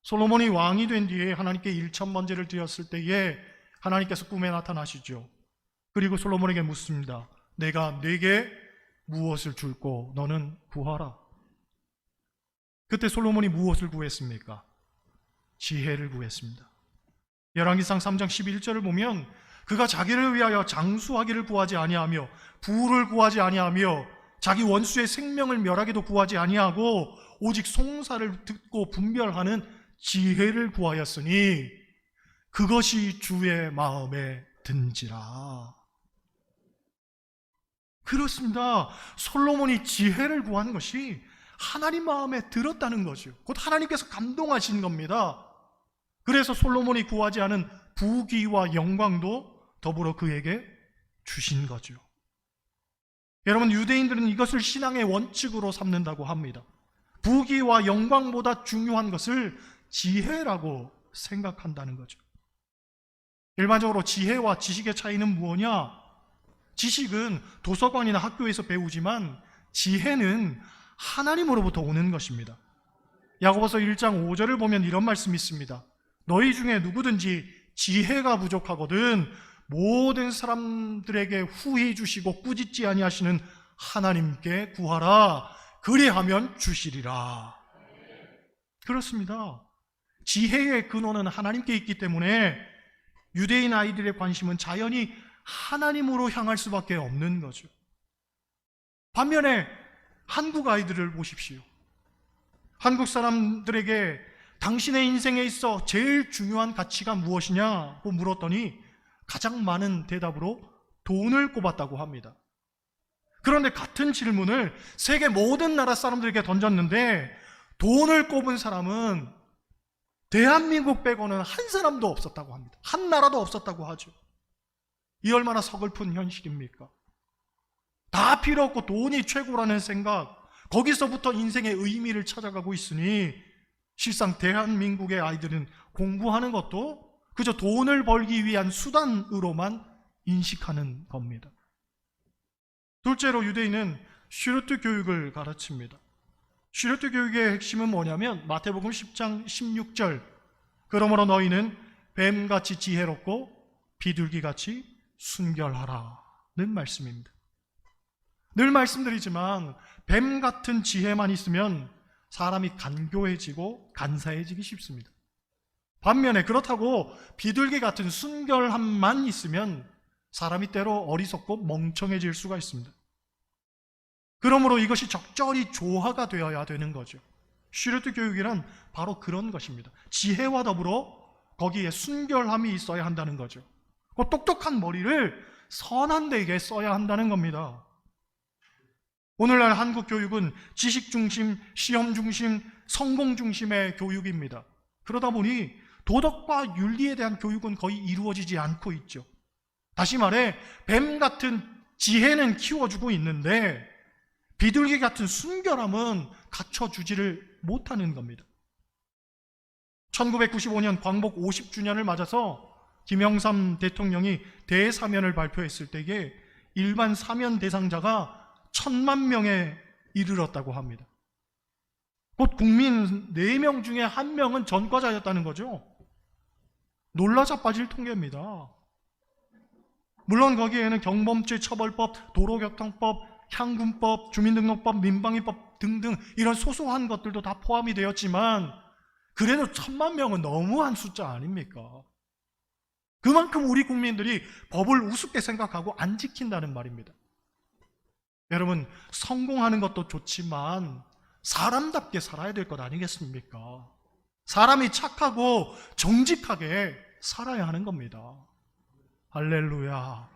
솔로몬이 왕이 된 뒤에 하나님께 1,000번제를 드렸을 때에 하나님께서 꿈에 나타나시죠. 그리고 솔로몬에게 묻습니다. 내가 네게 무엇을 줄고 너는 구하라. 그때 솔로몬이 무엇을 구했습니까? 지혜를 구했습니다. 열왕기상 3장 11절을 보면 그가 자기를 위하여 장수하기를 구하지 아니하며 부를 구하지 아니하며 자기 원수의 생명을 멸하기도 구하지 아니하고 오직 송사를 듣고 분별하는 지혜를 구하였으니 그것이 주의 마음에 든지라. 그렇습니다. 솔로몬이 지혜를 구한 것이 하나님 마음에 들었다는 거죠. 곧 하나님께서 감동하신 겁니다. 그래서 솔로몬이 구하지 않은 부귀와 영광도 더불어 그에게 주신 거죠. 여러분, 유대인들은 이것을 신앙의 원칙으로 삼는다고 합니다. 부귀와 영광보다 중요한 것을 지혜라고 생각한다는 거죠. 일반적으로 지혜와 지식의 차이는 무엇이냐? 지식은 도서관이나 학교에서 배우지만 지혜는 하나님으로부터 오는 것입니다. 야고보서 1장 5절을 보면 이런 말씀이 있습니다. 너희 중에 누구든지 지혜가 부족하거든 모든 사람들에게 후히 주시고 꾸짖지 아니하시는 하나님께 구하라. 그리하면 주시리라. 그렇습니다. 지혜의 근원은 하나님께 있기 때문에 유대인 아이들의 관심은 자연히 하나님으로 향할 수밖에 없는 거죠. 반면에 한국 아이들을 보십시오. 한국 사람들에게 당신의 인생에 있어 제일 중요한 가치가 무엇이냐고 물었더니 가장 많은 대답으로 돈을 꼽았다고 합니다. 그런데 같은 질문을 세계 모든 나라 사람들에게 던졌는데 돈을 꼽은 사람은 대한민국 빼고는 한 사람도 없었다고 합니다. 한 나라도 없었다고 하죠. 이 얼마나 서글픈 현실입니까? 다 필요 없고 돈이 최고라는 생각, 거기서부터 인생의 의미를 찾아가고 있으니 실상 대한민국의 아이들은 공부하는 것도 그저 돈을 벌기 위한 수단으로만 인식하는 겁니다. 둘째로 유대인은 슈르트 교육을 가르칩니다. 슈르트 교육의 핵심은 뭐냐면 마태복음 10장 16절, 그러므로 너희는 뱀같이 지혜롭고 비둘기같이 순결하라는 말씀입니다. 늘 말씀드리지만 뱀 같은 지혜만 있으면 사람이 간교해지고 간사해지기 쉽습니다. 반면에 그렇다고 비둘기 같은 순결함만 있으면 사람이 때로 어리석고 멍청해질 수가 있습니다. 그러므로 이것이 적절히 조화가 되어야 되는 거죠. 슈르트 교육이란 바로 그런 것입니다. 지혜와 더불어 거기에 순결함이 있어야 한다는 거죠. 그 똑똑한 머리를 선한 데에게 써야 한다는 겁니다. 오늘날 한국 교육은 지식 중심, 시험 중심, 성공 중심의 교육입니다. 그러다 보니 도덕과 윤리에 대한 교육은 거의 이루어지지 않고 있죠. 다시 말해 뱀 같은 지혜는 키워주고 있는데 비둘기 같은 순결함은 갖춰주지를 못하는 겁니다. 1995년 광복 50주년을 맞아서 김영삼 대통령이 대사면을 발표했을 때에 일반 사면 대상자가 1000만 명에 이르렀다고 합니다. 곧 국민 4명 중에 1명은 전과자였다는 거죠. 놀라 자빠질 통계입니다. 물론 거기에는 경범죄 처벌법, 도로교통법, 향군법, 주민등록법, 민방위법 등등 이런 소소한 것들도 다 포함이 되었지만 그래도 1000만 명은 너무한 숫자 아닙니까? 그만큼 우리 국민들이 법을 우습게 생각하고 안 지킨다는 말입니다. 여러분, 성공하는 것도 좋지만 사람답게 살아야 될 것 아니겠습니까? 사람이 착하고 정직하게 살아야 하는 겁니다. 할렐루야.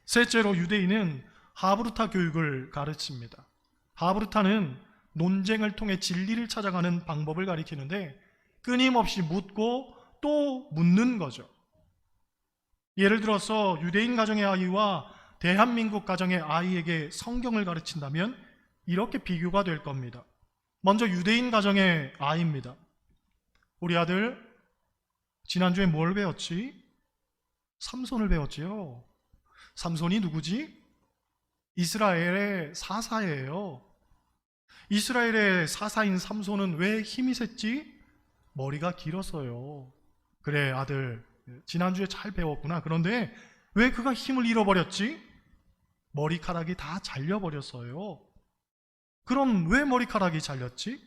셋째로 유대인은 하브르타 교육을 가르칩니다. 하브르타는 논쟁을 통해 진리를 찾아가는 방법을 가리키는데 끊임없이 묻고 또 묻는 거죠. 예를 들어서 유대인 가정의 아이와 대한민국 가정의 아이에게 성경을 가르친다면 이렇게 비교가 될 겁니다. 먼저 유대인 가정의 아이입니다. 우리 아들 지난주에 뭘 배웠지? 삼손을 배웠지요. 삼손이 누구지? 이스라엘의 사사예요. 이스라엘의 사사인 삼손은 왜 힘이 셌지? 머리가 길어서요. 그래 아들, 지난주에 잘 배웠구나. 그런데 왜 그가 힘을 잃어버렸지? 머리카락이 다 잘려버렸어요. 그럼 왜 머리카락이 잘렸지?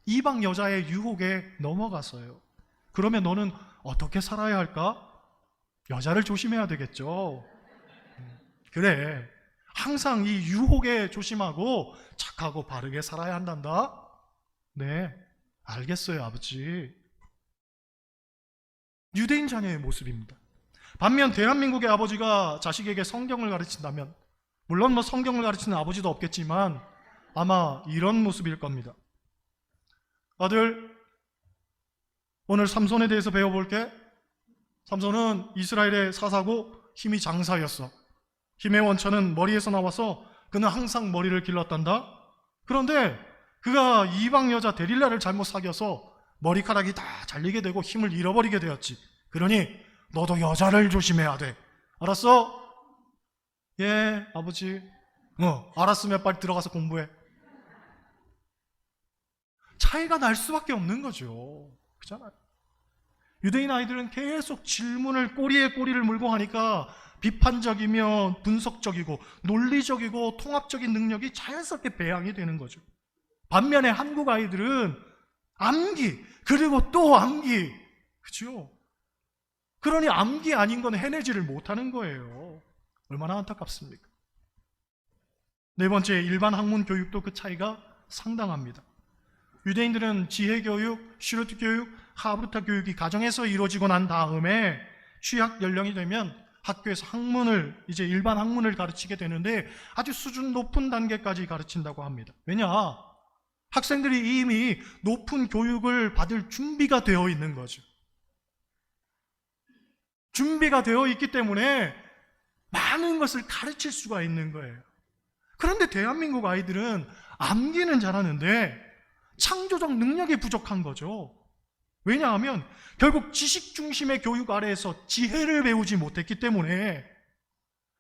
이방 여자의 유혹에 넘어갔어요. 그러면 너는 어떻게 살아야 할까? 여자를 조심해야 되겠죠. 그래, 항상 이 유혹에 조심하고 착하고 바르게 살아야 한단다. 네, 알겠어요 아버지. 유대인 자녀의 모습입니다. 반면 대한민국의 아버지가 자식에게 성경을 가르친다면, 물론 뭐 성경을 가르치는 아버지도 없겠지만 아마 이런 모습일 겁니다. 아들, 오늘 삼손에 대해서 배워볼게. 삼손은 이스라엘의 사사고 힘이 장사였어. 힘의 원천은 머리에서 나와서 그는 항상 머리를 길렀단다. 그런데 그가 이방 여자 데릴라를 잘못 사귀어서 머리카락이 다 잘리게 되고 힘을 잃어버리게 되었지. 그러니 너도 여자를 조심해야 돼. 알았어? 예, 아버지. 알았으면 빨리 들어가서 공부해. 차이가 날 수밖에 없는 거죠. 그렇잖아요. 유대인 아이들은 계속 질문을 꼬리에 꼬리를 물고 하니까 비판적이며 분석적이고 논리적이고 통합적인 능력이 자연스럽게 배양이 되는 거죠. 반면에 한국 아이들은 암기, 그리고 또 암기. 그렇죠? 그러니 암기 아닌 건 해내지를 못하는 거예요. 얼마나 안타깝습니까? 네 번째, 일반 학문 교육도 그 차이가 상당합니다. 유대인들은 지혜 교육, 슈르트 교육, 하브르타 교육이 가정에서 이루어지고 난 다음에 취학 연령이 되면 학교에서 학문을, 이제 일반 학문을 가르치게 되는데 아주 수준 높은 단계까지 가르친다고 합니다. 왜냐? 학생들이 이미 높은 교육을 받을 준비가 되어 있는 거죠. 준비가 되어 있기 때문에 많은 것을 가르칠 수가 있는 거예요. 그런데 대한민국 아이들은 암기는 잘하는데 창조적 능력이 부족한 거죠. 왜냐하면 결국 지식 중심의 교육 아래에서 지혜를 배우지 못했기 때문에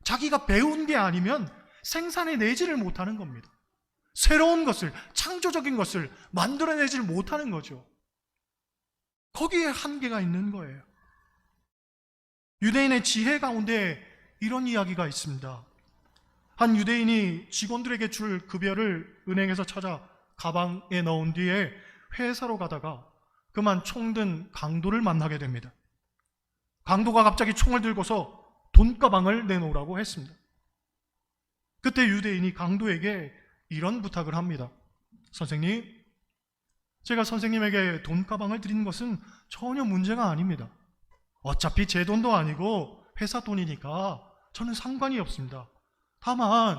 자기가 배운 게 아니면 생산해내지를 못하는 겁니다. 새로운 것을, 창조적인 것을 만들어내지를 못하는 거죠. 거기에 한계가 있는 거예요. 유대인의 지혜 가운데 이런 이야기가 있습니다. 한 유대인이 직원들에게 줄 급여를 은행에서 찾아 가방에 넣은 뒤에 회사로 가다가 그만 총 든 강도를 만나게 됩니다. 강도가 갑자기 총을 들고서 돈가방을 내놓으라고 했습니다. 그때 유대인이 강도에게 이런 부탁을 합니다. 선생님, 제가 선생님에게 돈가방을 드리는 것은 전혀 문제가 아닙니다. 어차피 제 돈도 아니고 회사 돈이니까 저는 상관이 없습니다. 다만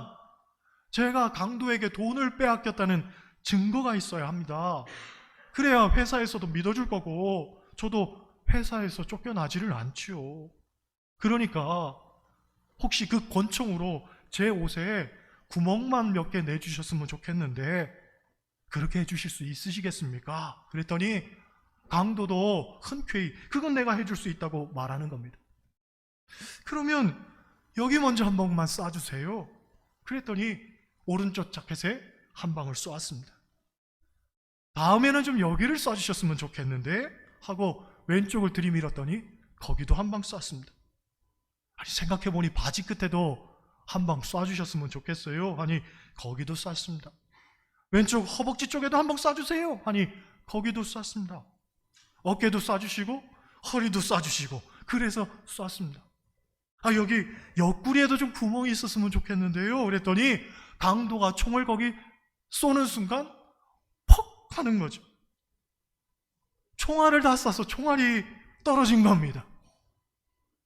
제가 강도에게 돈을 빼앗겼다는 증거가 있어야 합니다. 그래야 회사에서도 믿어줄 거고 저도 회사에서 쫓겨나지를 않지요. 그러니까 혹시 그 권총으로 제 옷에 구멍만 몇 개 내주셨으면 좋겠는데 그렇게 해주실 수 있으시겠습니까? 그랬더니 강도도 흔쾌히 그건 내가 해줄 수 있다고 말하는 겁니다. 그러면 여기 먼저 한 방만 쏴주세요. 그랬더니 오른쪽 자켓에 한 방을 쏘았습니다. 다음에는 좀 여기를 쏴주셨으면 좋겠는데 하고 왼쪽을 들이밀었더니 거기도 한 방 쐈습니다. 아니 생각해보니 바지 끝에도 한 방 쏴주셨으면 좋겠어요 하니 거기도 쐈습니다. 왼쪽 허벅지 쪽에도 한 방 쏴주세요 하니 거기도 쐈습니다. 어깨도 쏴주시고 허리도 쏴주시고 그래서 쐈습니다. 아 여기 옆구리에도 좀 구멍이 있었으면 좋겠는데요 그랬더니 강도가 총을 거기 쏘는 순간 퍽 하는 거죠. 총알을 다 쏴서 총알이 떨어진 겁니다.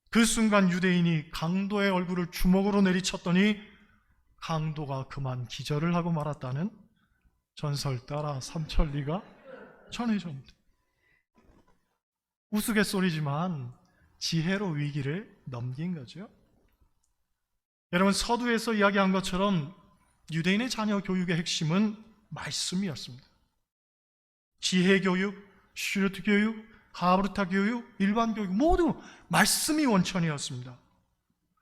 그 순간 유대인이 강도의 얼굴을 주먹으로 내리쳤더니 강도가 그만 기절을 하고 말았다는 전설 따라 삼천리가 전해집니다. 우스갯소리지만 지혜로 위기를 넘긴 거죠. 여러분 서두에서 이야기한 것처럼 유대인의 자녀 교육의 핵심은 말씀이었습니다. 지혜 교육, 슈르트 교육, 하브르타 교육, 일반 교육 모두 말씀이 원천이었습니다.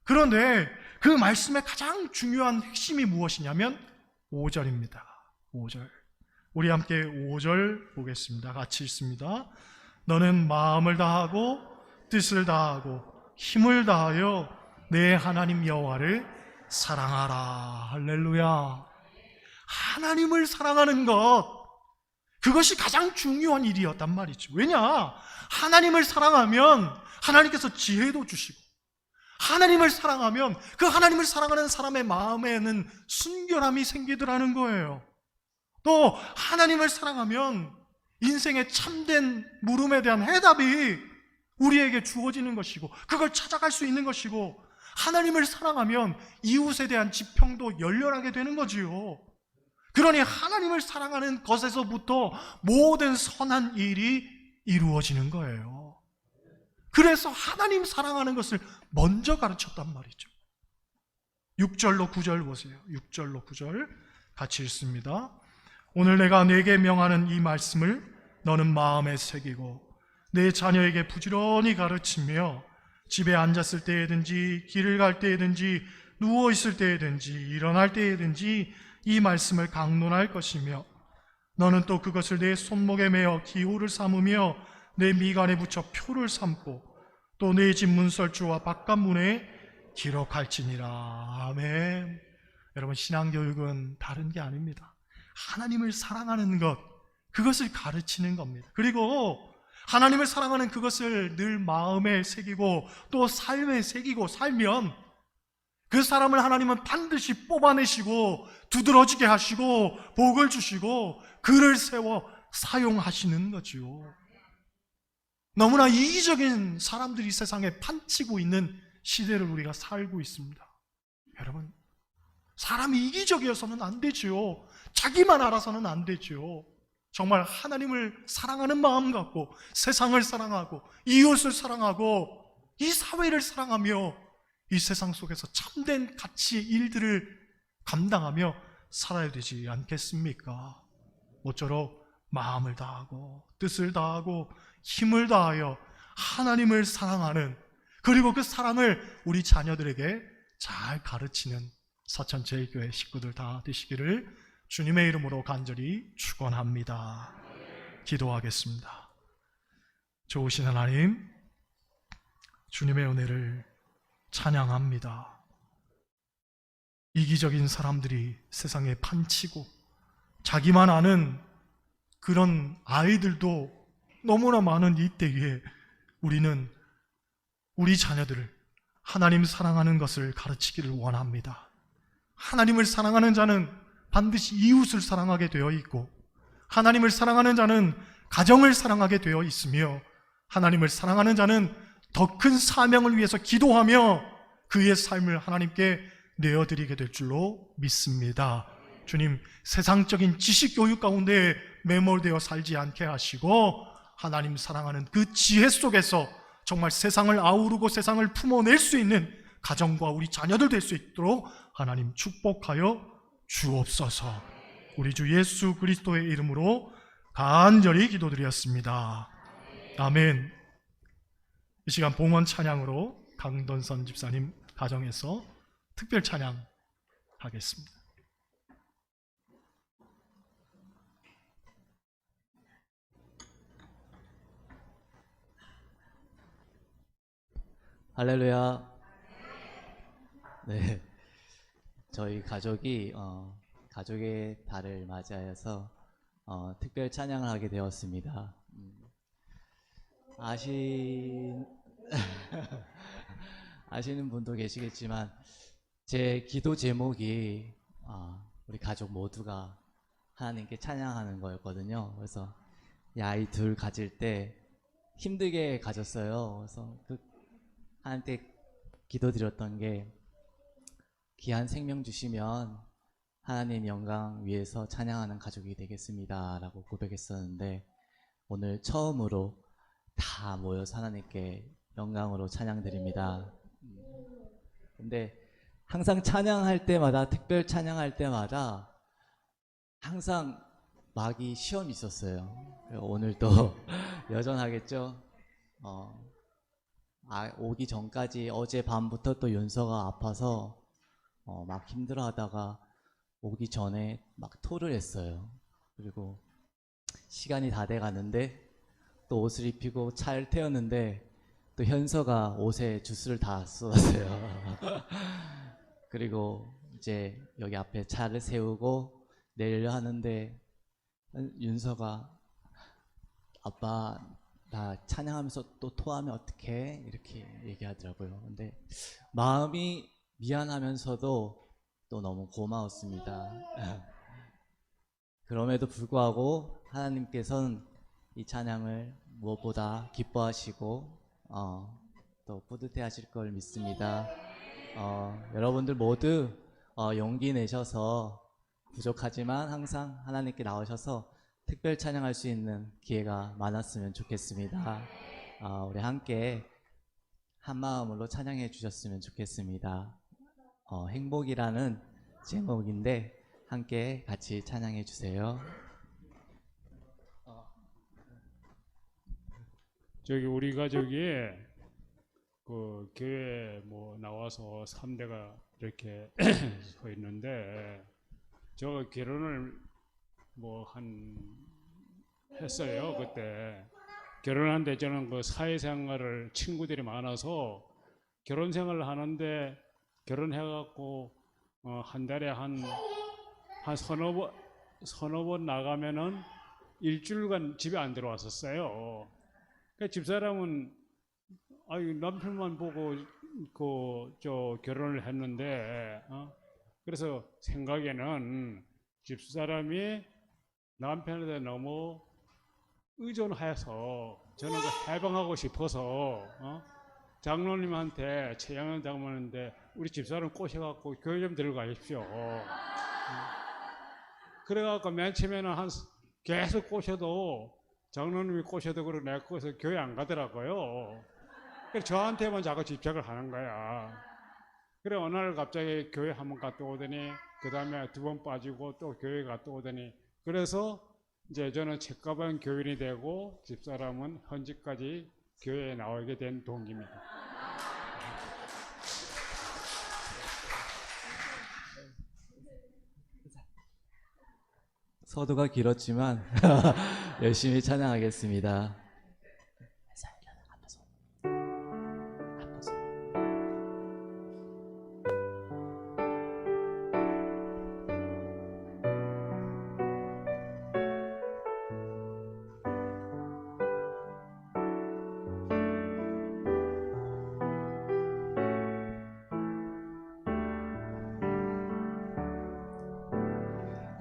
그런데 그 말씀의 가장 중요한 핵심이 무엇이냐면 5절입니다. 5절. 우리 함께 5절 보겠습니다. 같이 읽습니다. 너는 마음을 다하고 뜻을 다하고 힘을 다하여 내 하나님 여호와를 사랑하라. 할렐루야. 하나님을 사랑하는 것, 그것이 가장 중요한 일이었단 말이죠. 왜냐? 하나님을 사랑하면 하나님께서 지혜도 주시고, 하나님을 사랑하면 그 하나님을 사랑하는 사람의 마음에는 순결함이 생기더라는 거예요. 또 하나님을 사랑하면 인생의 참된 물음에 대한 해답이 우리에게 주어지는 것이고 그걸 찾아갈 수 있는 것이고, 하나님을 사랑하면 이웃에 대한 지평도 열렬하게 되는 거지요. 그러니 하나님을 사랑하는 것에서부터 모든 선한 일이 이루어지는 거예요. 그래서 하나님 사랑하는 것을 먼저 가르쳤단 말이죠. 6절로 9절 보세요. 6절로 9절 같이 읽습니다. 오늘 내가 네게 명하는 이 말씀을 너는 마음에 새기고 내 자녀에게 부지런히 가르치며 집에 앉았을 때에든지 길을 갈 때에든지 누워있을 때에든지 일어날 때에든지 이 말씀을 강론할 것이며 너는 또 그것을 내 손목에 매어 기호를 삼으며 내 미간에 붙여 표를 삼고 또 내 집 문설주와 바깥문에 기록할지니라. 아멘. 여러분 신앙교육은 다른 게 아닙니다. 하나님을 사랑하는 것, 그것을 가르치는 겁니다. 그리고 하나님을 사랑하는 그것을 늘 마음에 새기고 또 삶에 새기고 살면 그 사람을 하나님은 반드시 뽑아내시고 두드러지게 하시고 복을 주시고 그를 세워 사용하시는 거죠. 너무나 이기적인 사람들이 세상에 판치고 있는 시대를 우리가 살고 있습니다. 여러분, 사람이 이기적이어서는 안 되죠. 자기만 알아서는 안 되죠. 정말 하나님을 사랑하는 마음 갖고 세상을 사랑하고 이웃을 사랑하고 이 사회를 사랑하며 이 세상 속에서 참된 가치의 일들을 감당하며 살아야 되지 않겠습니까? 모쪼록 마음을 다하고 뜻을 다하고 힘을 다하여 하나님을 사랑하는, 그리고 그 사랑을 우리 자녀들에게 잘 가르치는 사천제일교회 식구들 다 되시기를 주님의 이름으로 간절히 축원합니다. 기도하겠습니다. 좋으신 하나님, 주님의 은혜를 찬양합니다. 이기적인 사람들이 세상에 판치고 자기만 아는 그런 아이들도 너무나 많은 이때에 우리는 우리 자녀들을 하나님 사랑하는 것을 가르치기를 원합니다. 하나님을 사랑하는 자는 반드시 이웃을 사랑하게 되어 있고, 하나님을 사랑하는 자는 가정을 사랑하게 되어 있으며, 하나님을 사랑하는 자는 더 큰 사명을 위해서 기도하며 그의 삶을 하나님께 내어드리게 될 줄로 믿습니다. 주님, 세상적인 지식 교육 가운데 매몰되어 살지 않게 하시고 하나님 사랑하는 그 지혜 속에서 정말 세상을 아우르고 세상을 품어낼 수 있는 가정과 우리 자녀들 될 수 있도록 하나님 축복하여 주옵소서. 우리 주 예수 그리스도의 이름으로 간절히 기도드렸습니다. 아멘. 이 시간 봉헌 찬양으로 강돈선 집사님 가정에서 특별 찬양 하겠습니다. 할렐루야. 네, 저희 가족이 가족의 달을 맞이하여서 특별 찬양을 하게 되었습니다. 아시는 분도 계시겠지만 제 기도 제목이 우리 가족 모두가 하나님께 찬양하는 거였거든요. 그래서 이 아이 둘 가질 때 힘들게 가졌어요. 그래서 하나님께 기도드렸던 게, 귀한 생명 주시면 하나님 영광 위해서 찬양하는 가족이 되겠습니다 라고 고백했었는데, 오늘 처음으로 다 모여서 하나님께 영광으로 찬양드립니다. 근데 항상 찬양할 때마다, 특별 찬양할 때마다 항상 마귀 시험이 있었어요. 오늘도 여전하겠죠. 오기 전까지 어제 밤부터 또 윤서가 아파서 막 힘들어하다가 오기 전에 막 토를 했어요. 그리고 시간이 다 돼가는데 또 옷을 입히고 차를 태웠는데 또 현서가 옷에 주스를 다 쏟았어요. 그리고 이제 여기 앞에 차를 세우고 내리려 하는데 윤서가 아빠 나 찬양하면서 또 토하면 어떡해? 이렇게 얘기하더라고요. 근데 마음이 미안하면서도 또 너무 고마웠습니다. 그럼에도 불구하고 하나님께서는 이 찬양을 무엇보다 기뻐하시고 또 뿌듯해 하실 걸 믿습니다. 여러분들 모두 용기 내셔서 부족하지만 항상 하나님께 나오셔서 특별 찬양할 수 있는 기회가 많았으면 좋겠습니다. 우리 함께 한 마음으로 찬양해 주셨으면 좋겠습니다. 행복이라는 제목인데 함께 같이 찬양해 주세요. 저기 우리 가족이 그 교회 뭐 나와서 3대가 이렇게 서 있는데, 저 결혼을 뭐 했어요. 그때 결혼하는데 저는 그 사회생활을 친구들이 많아서 결혼 생활을 하는데, 결혼해갖고 한 달에 한 서너 번 나가면은 일주일간 집에 안 들어왔었어요. 그러니까 집사람은 남편만 보고 저 결혼을 했는데 그래서 생각에는 집사람이 남편한테 너무 의존해서 저는 해방하고 싶어서 장로님한테 최양현 장로님한테 우리 집사람 꼬셔갖고 교회 좀 들어가십시오. 그래갖고 맨 처음에는 계속 꼬셔도, 장로님이 꼬셔도 그러고 내가 거기서 교회 안 가더라고요. 그래서 저한테만 자꾸 집착을 하는 거야. 그래 어느 날 갑자기 교회 한 번 갔다 오더니 그 다음에 2번 빠지고 또 교회 갔다 오더니 그래서 이제 저는 책가방 교인이 되고 집사람은 현직까지 교회에 나오게 된 동기입니다. 서두가 길었지만 열심히 찬양하겠습니다.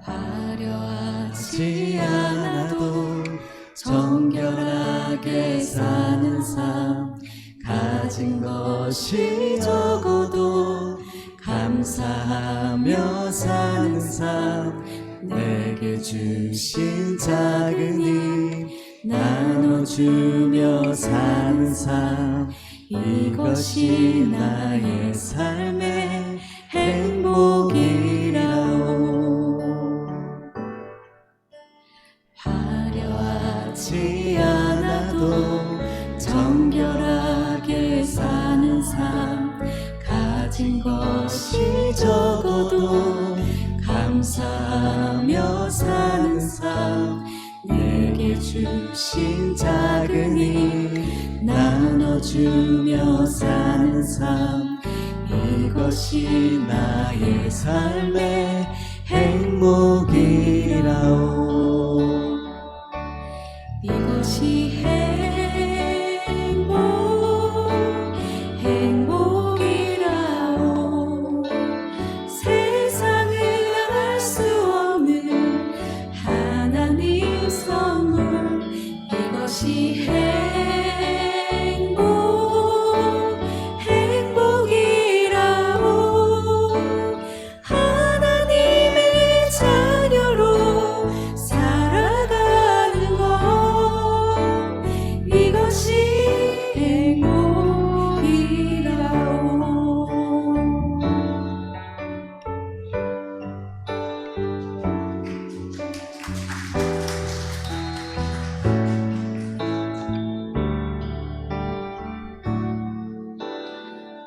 화려하지 않아도 정결하게 사는 삶, 가진 것이 적어도 감사하며 사는 삶, 내게 주신 작은 힘 나눠주며 사는 삶, 이것이 나의 삶의 행복이라오. 화려하지 않아도 정결하게 사는 삶, 가진 것이 적어도 감사하며 사는 삶, 내게 주신 작은 힘 나눠주며 사는 삶, 이것이 나의 삶의 행복이라오. 이것이 행복이라오. 세상을 알 수 없는 하나님 선물, 이것이 행복이라오. 하나님의 자녀로 살아가는 것, 이것이 행복이라오.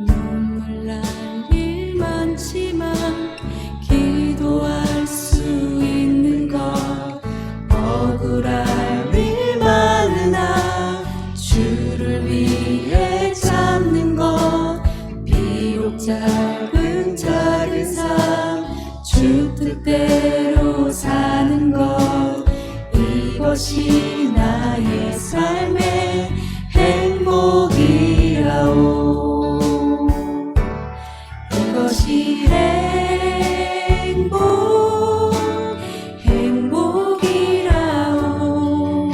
눈물 날 일 많지만 기도할 수 있는 것, 억울한 일 많으나 주를 위해 잡는 것, 비록 짧은 삶 주 뜻대로 사는 것, 이것이 나의 삶의 행복이라오. 이것이 행복이라오.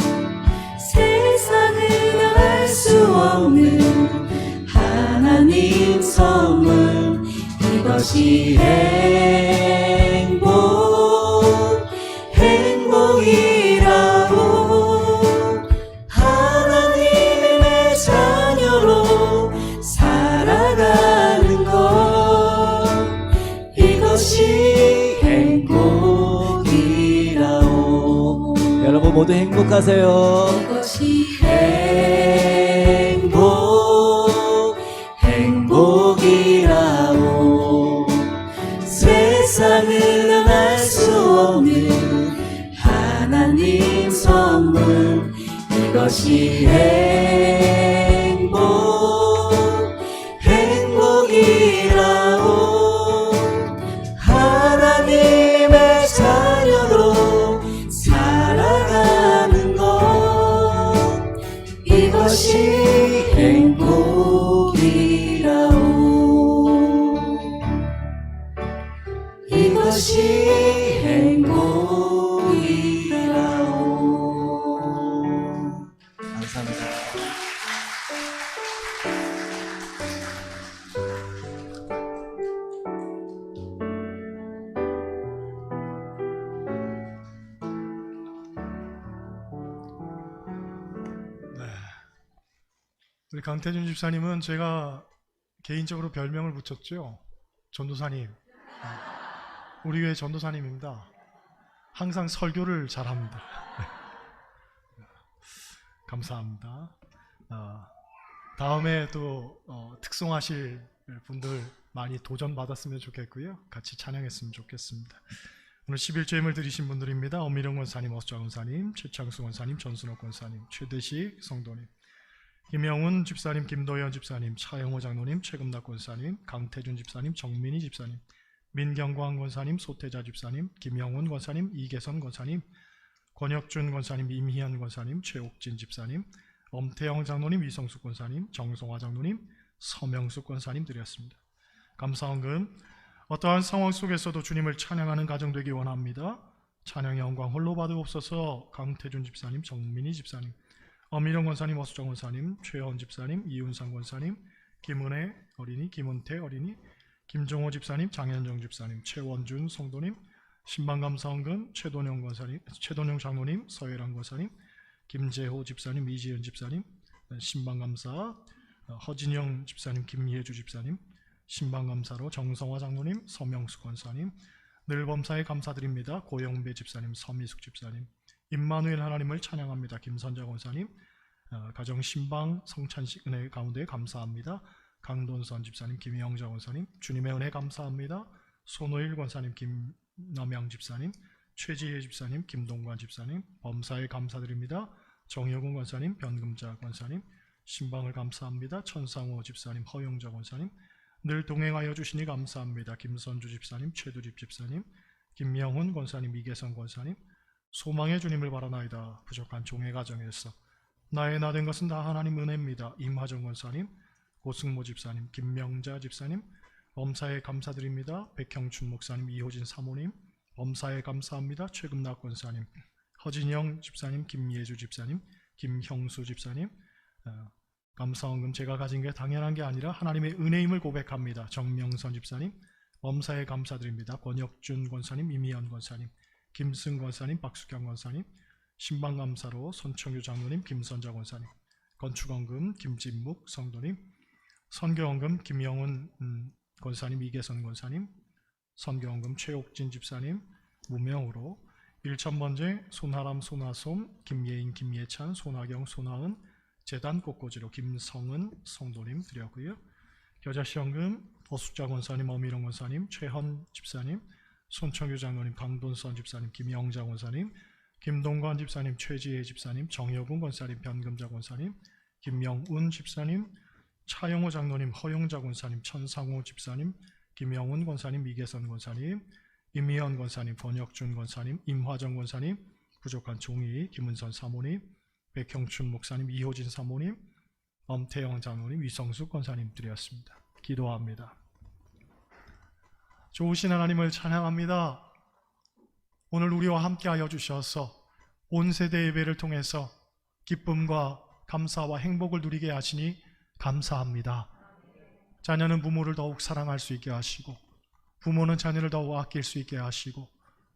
세상은 알 수 없는 하나님 선물, 이것이 행복이라오. 하나님의 자녀로 살아가는 것, 이것이 행복이라오. 여러분 모두 행복하세요. 이것이 행복이라오. 세상은 알 수 없는 하나님 선물, 이것이 행복이라오. 하나님의 자녀로 살아가는 것, 이것이 행복이라오. 이것이 행복이라오. 감사합니다. 우리 강태준 집사님은 제가 개인적으로 별명을 붙였죠. 전도사님, 우리 교회 전도사님입니다. 항상 설교를 잘합니다. 감사합니다. 다음에 또 특송하실 분들 많이 도전받았으면 좋겠고요. 같이 찬양했으면 좋겠습니다. 오늘 11조 예물 드리신 분들입니다. 엄미령 권사님, 어수자 권사님, 최창수 권사님, 전순옥 권사님, 최대식 성도님, 김영훈 집사님, 김도현 집사님, 차영호 장로님, 최금락 권사님, 강태준 집사님, 정민희 집사님, 민경광 권사님, 소태자 집사님, 김영훈 권사님, 이계선 권사님, 권혁준 권사님, 임희연 권사님, 최옥진 집사님, 엄태영 장로님, 이성숙 권사님, 정성화 장로님, 서명숙 권사님 드렸습니다. 감사원금 어떠한 상황 속에서도 주님을 찬양하는 가정 되기 원합니다. 찬양 영광 홀로 받으옵소서. 강태준 집사님, 정민희 집사님, 엄미령 권사님, 어수정 권사님, 최현 집사님, 이윤상 권사님, 김은혜 어린이, 김은태 어린이, 김종호 집사님, 장현정 집사님, 최원준 성도님, 신방감사원금 최돈영 권사님, 최돈영 장로님, 서혜랑 권사님, 김재호 집사님, 이지은 집사님, 신방감사 허진영 집사님, 김예주 집사님, 신방감사로 정성화 장로님, 서명숙 권사님, 늘 범사에 감사드립니다. 고영배 집사님, 서미숙 집사님, 임마누엘 하나님을 찬양합니다. 김선자 권사님, 가정 신방 성찬식 은혜 가운데 감사합니다. 강돈선 집사님, 김영자 권사님, 주님의 은혜 감사합니다. 손호일 권사님, 김남양 집사님, 최지혜 집사님, 김동관 집사님, 범사에 감사드립니다. 정효군 권사님, 변금자 권사님, 신방을 감사합니다. 천상호 집사님, 허영자 권사님, 늘 동행하여 주시니 감사합니다. 김선주 집사님, 최두립 집사님, 김명훈 권사님, 이계선 권사님, 소망의 주님을 바라나이다. 부족한 종의 가정에서 나의 나 된 것은 다 하나님 은혜입니다. 임하정 권사님, 고승모 집사님, 김명자 집사님, 범사에 감사드립니다. 백형춘 목사님, 이호진 사모님, 범사에 감사합니다. 최금락 권사님, 허진영 집사님, 김예주 집사님, 김형수 집사님, 감사원금 제가 가진 게 당연한 게 아니라 하나님의 은혜임을 고백합니다. 정명선 집사님, 범사에 감사드립니다. 권혁준 권사님, 이미연 권사님, 김승 권사님, 박수경 권사님, 신방감사로 손청유 장로님, 김선자 권사님, 건축원금 김진묵 성도님, 선교원금 김영훈 권사님, 이계선 권사님, 선교원금 최옥진 집사님, 무명으로 1,000번째 손하람, 손하솜, 김예인, 김예찬, 손하경, 손하은, 재단 꽃꽂이로 김성은 성도님 드렸고요. 겨자시원금 어숙자 권사님, 어미령 권사님, 최헌 집사님, 손청유 장로님, 강돈선 집사님, 김영자 권사님, 김동관 집사님, 최지혜 집사님, 정여군 권사님, 변금자 권사님, 김명운 집사님, 차영호 장로님, 허용자 권사님, 천상호 집사님, 김영훈 권사님, 이계선 권사님, 임희연 권사님, 권혁준 권사님, 임화정 권사님, 부족한 종이, 김은선 사모님, 백형춘 목사님, 이호진 사모님, 엄태영 장로님, 이성숙 권사님 드렸습니다. 기도합니다. 좋으신 하나님을 찬양합니다. 오늘 우리와 함께하여 주셔서 온 세대 예배를 통해서 기쁨과 감사와 행복을 누리게 하시니 감사합니다. 자녀는 부모를 더욱 사랑할 수 있게 하시고, 부모는 자녀를 더욱 아낄 수 있게 하시고,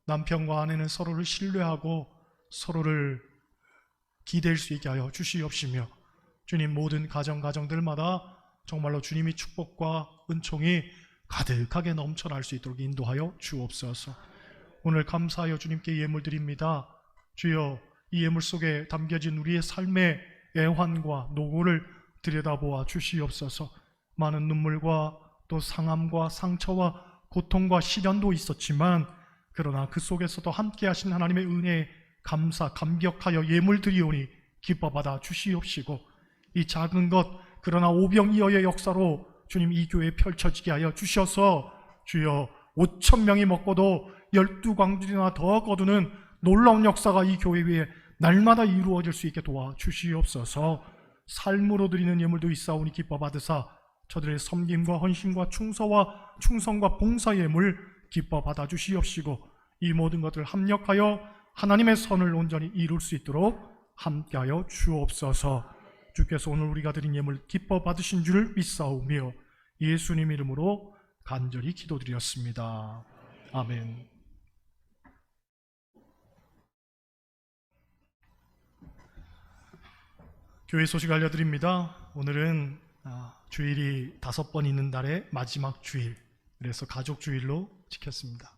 남편과 아내는 서로를 신뢰하고 서로를 기댈 수 있게 하여 주시옵시며, 주님 모든 가정들마다 정말로 주님이 축복과 은총이 가득하게 넘쳐날 수 있도록 인도하여 주옵소서. 오늘 감사하여 주님께 예물 드립니다. 주여, 이 예물 속에 담겨진 우리의 삶의 애환과 노고를 들여다보아 주시옵소서. 많은 눈물과 또 상함과 상처와 고통과 시련도 있었지만, 그러나 그 속에서도 함께 하신 하나님의 은혜에 감사, 감격하여 예물 드리오니 기뻐 받아 주시옵시고, 이 작은 것 그러나 오병이어의 역사로 주님 이 교회에 펼쳐지게 하여 주셔서 주여 5,000명이 먹고도 12광줄이나 더 거두는 놀라운 역사가 이 교회 위에 날마다 이루어질 수 있게 도와주시옵소서. 삶으로 드리는 예물도 있사오니 기뻐 받으사 저들의 섬김과 헌신과 충성과 봉사 예물 기뻐 받아 주시옵시고, 이 모든 것을 합력하여 하나님의 선을 온전히 이룰 수 있도록 함께하여 주옵소서. 주께서 오늘 우리가 드린 예물 기뻐 받으신 줄 믿사오며 예수님 이름으로 간절히 기도드렸습니다. 아멘. 교회 소식 알려드립니다. 오늘은 주일이 5번 있는 달의 마지막 주일, 그래서 가족 주일로 지켰습니다.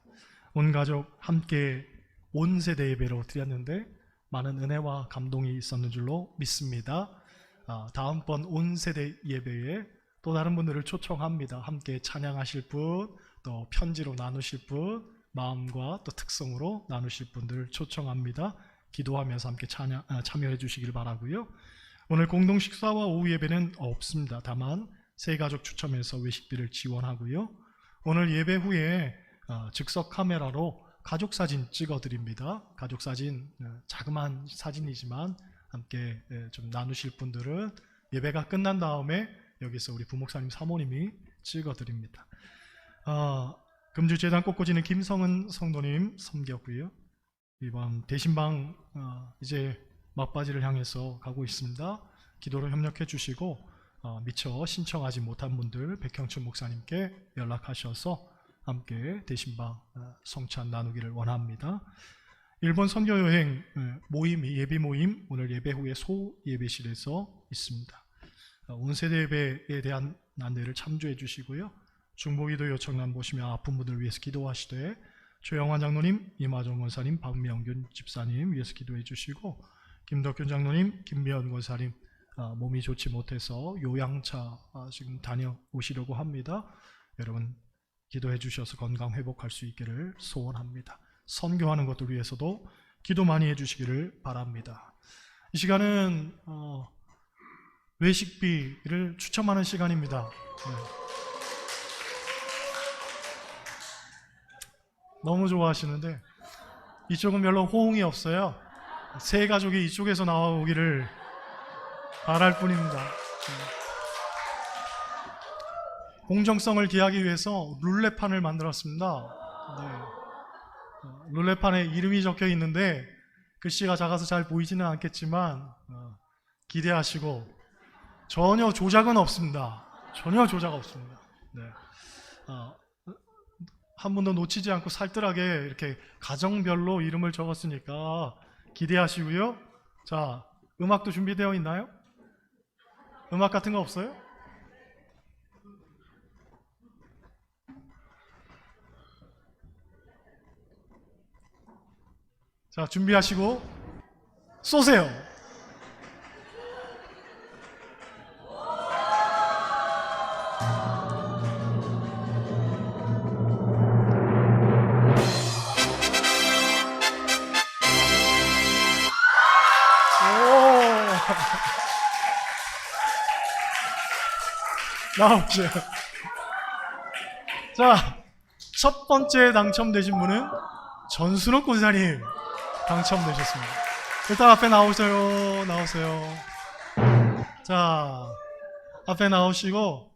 온 가족 함께 온 세대 예배로 드렸는데 많은 은혜와 감동이 있었는 줄로 믿습니다. 다음번 온 세대 예배에 또 다른 분들을 초청합니다. 함께 찬양하실 분, 또 편지로 나누실 분, 마음과 또 특성으로 나누실 분들을 초청합니다. 기도하면서 함께 참여해 주시길 바라고요. 오늘 공동 식사와 오후 예배는 없습니다. 다만 세 가족 추첨해서 외식비를 지원하고요. 오늘 예배 후에 즉석 카메라로 가족 사진 찍어 드립니다. 가족 사진, 자그마한 사진이지만 함께 좀 나누실 분들은 예배가 끝난 다음에 여기서 우리 부목사님 사모님이 찍어 드립니다. 금주재단 꽃꽂이는 김성은 성도님 섬겼고요. 이번 대신방 이제 막바지를 향해서 가고 있습니다. 기도로 협력해 주시고 미처 신청하지 못한 분들 백형춘 목사님께 연락하셔서 함께 대신방 성찬 나누기를 원합니다. 일본 선교 여행 모임, 예비 모임 오늘 예배 후에 소 예배실에서 있습니다. 온 세대 예배에 대한 안내를 참조해 주시고요. 중보기도 요청란 보시면 아픈 분들 위해서 기도하시되 조영환 장로님, 이마정 권사님, 박명균 집사님 위해서 기도해 주시고 김덕균 장로님, 김미연 권사님 몸이 좋지 못해서 요양차 지금 다녀오시려고 합니다. 여러분 기도해 주셔서 건강 회복할 수 있기를 소원합니다. 선교하는 것들 위해서도 기도 많이 해주시기를 바랍니다. 이 시간은 외식비를 추첨하는 시간입니다. 너무 좋아하시는데 이쪽은 별로 호응이 없어요. 세 가족이 이쪽에서 나오기를 바랄 뿐입니다. 공정성을 기하기 위해서 룰렛판을 만들었습니다. 룰렛판에 이름이 적혀 있는데 글씨가 작아서 잘 보이지는 않겠지만 기대하시고 전혀 조작은 없습니다. 전혀 조작 없습니다. 한 분도 놓치지 않고 살뜰하게 이렇게 가정별로 이름을 적었으니까 기대하시고요. 자, 음악도 준비되어 있나요? 음악 같은 거 없어요? 자, 준비하시고 쏘세요. 나오세요. 자, 첫 번째 당첨되신 분은 전순옥 권사님 당첨되셨습니다. 일단 앞에 나오세요. 자, 앞에 나오시고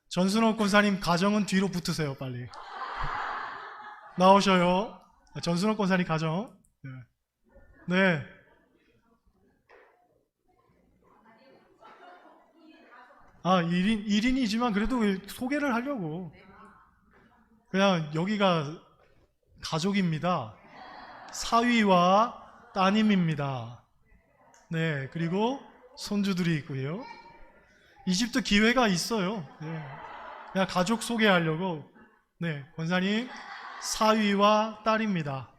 전순옥 권사님 가정은 뒤로 붙으세요. 빨리 나오셔요. 전순옥 권사님 가정. 네. 아, 1인이지만 그래도 소개를 하려고. 그냥 여기가 가족입니다. 사위와 따님입니다. 네, 그리고 손주들이 있고요. 이 집도 기회가 있어요. 네. 그냥 가족 소개하려고. 네, 권사님 사위와 딸입니다.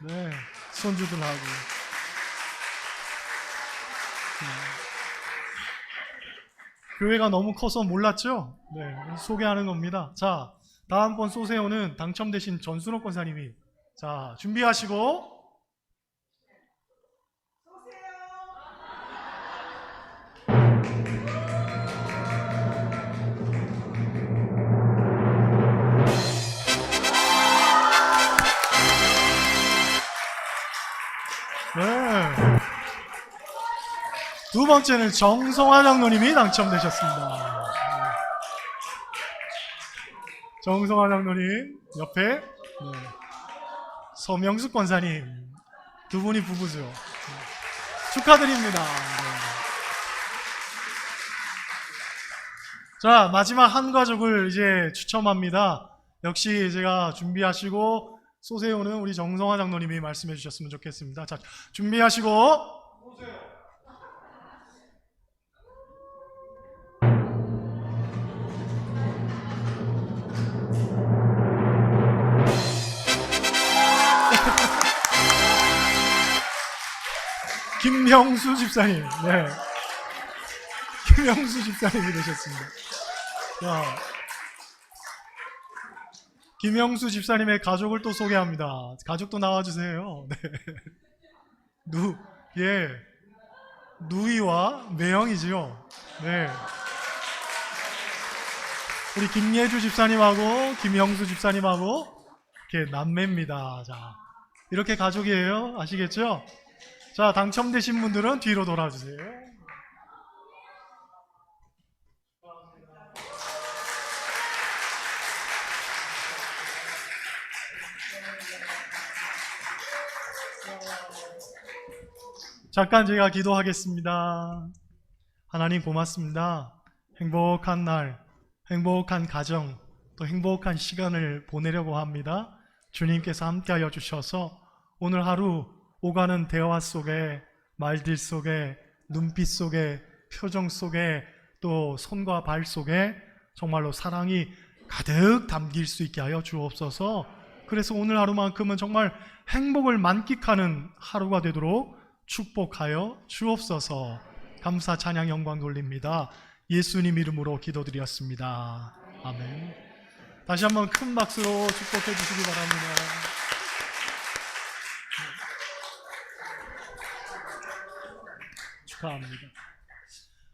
네, 손주들하고. 교회가 너무 커서 몰랐죠? 네, 소개하는 겁니다. 자, 다음번 소세오는 당첨되신 전순옥 권사님이 자, 준비하시고 네. 두 번째는 정성화 장로님이 당첨되셨습니다. 정성화 장로님 옆에 서명숙 권사님 두 분이 부부죠. 축하드립니다. 자, 마지막 한 가족을 이제 추첨합니다. 역시 제가 준비하시고 소세오는 우리 정성화 장로님이 말씀해 주셨으면 좋겠습니다. 자, 준비하시고 김형수 집사님, 네. 김형수 집사님이 되셨습니다. 자, 김형수 집사님의 가족을 또 소개합니다. 가족도 나와주세요. 네. 누이와 매형이지요. 네. 우리 김예주 집사님하고 김형수 집사님하고 이렇게 남매입니다. 자, 이렇게 가족이에요. 아시겠죠? 자, 당첨되신 분들은 뒤로 돌아주세요. 잠깐 제가 기도하겠습니다. 하나님 고맙습니다. 행복한 날, 행복한 가정, 또 행복한 시간을 보내려고 합니다. 주님께서 함께하여 주셔서 오늘 하루 오가는 대화 속에, 말들 속에, 눈빛 속에, 표정 속에, 또 손과 발 속에 정말로 사랑이 가득 담길 수 있게 하여 주옵소서. 그래서 오늘 하루만큼은 정말 행복을 만끽하는 하루가 되도록 축복하여 주옵소서. 감사, 찬양, 영광 돌립니다. 예수님 이름으로 기도드렸습니다. 아멘. 다시 한번 큰 박수로 축복해 주시기 바랍니다. 축하합니다.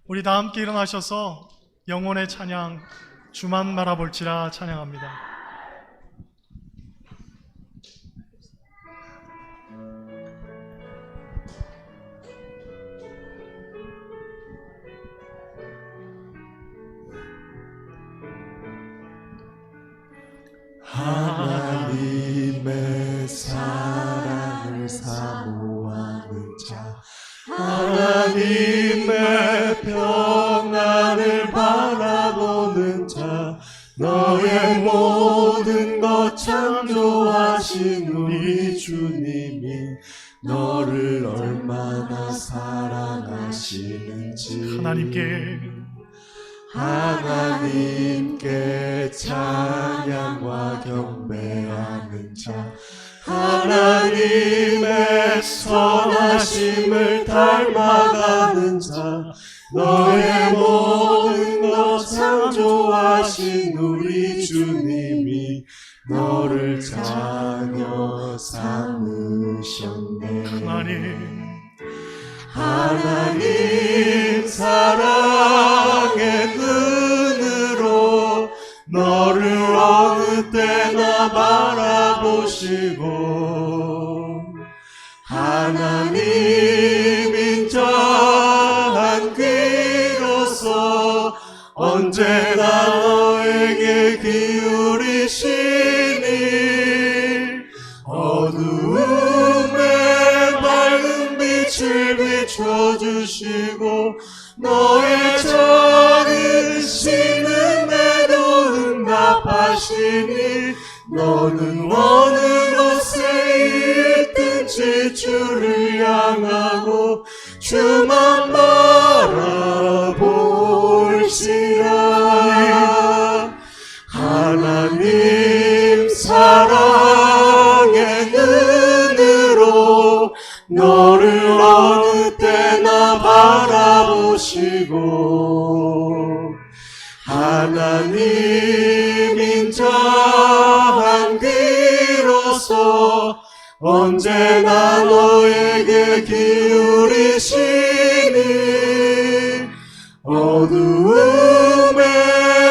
우리 다 함께 일어나셔서 영혼의 찬양 주만 바라볼지라 찬양합니다. 하나님의 사랑을 사모하는 자, 하나님의 평안을 바라보는 자, 너의 모든 것 창조하신 우리 주님이 너를 얼마나 사랑하시는지 하나님께 찬양과 경배하는 자, 하나님의 선하심을 닮아가는 자, 너의 모든 것 창조하신 우리 주님이 너를 자녀 삼으셨네. 하나님 사랑의 눈으로 너를 어느 때나 바라보시고 하나님 인자한 귀로서 언제나 너에게 기울이시니 어두움에 밝은 빛을 비춰주시고 너의 작은 신음에도 응답하시니 너는 어느 곳에 있든지 주를 향하고 주만 바라볼지라. 하나님 사랑의 눈으로 너를 어느 때나 바라보시고 하나님 인자한 귀로서 언제나 너에게 기울이시니 어두움에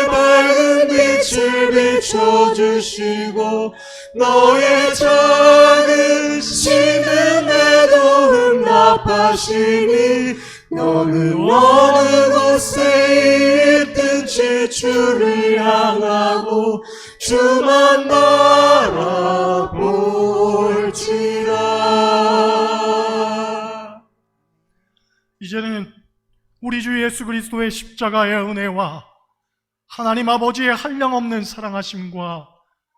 밝은 빛을 비춰주시고 너의 작은 신음에도 응답하시니 너는 어느 곳에 있든지 주를 향하고 주만 바라볼지라. 이제는 우리 주 예수 그리스도의 십자가의 은혜와 하나님 아버지의 한량없는 사랑하심과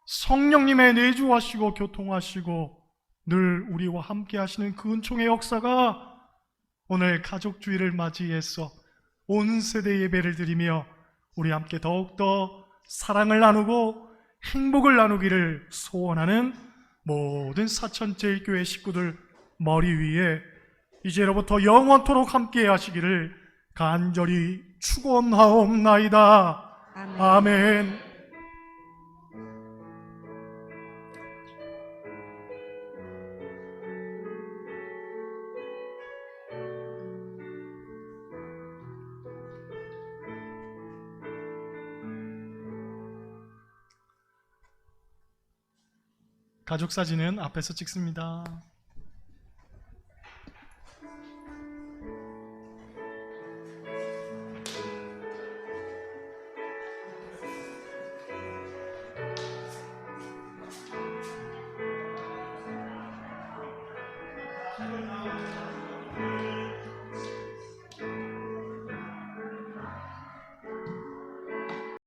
성령님의 내주하시고 교통하시고 늘 우리와 함께 하시는 그 은총의 역사가 오늘 가족주의를 맞이해서 온 세대 예배를 드리며 우리 함께 더욱더 사랑을 나누고 행복을 나누기를 소원하는 모든 사천제일교회 식구들 머리 위에 이제로부터 영원토록 함께 하시기를 간절히 축원하옵나이다. 아멘. 가족 사진은 앞에서 찍습니다.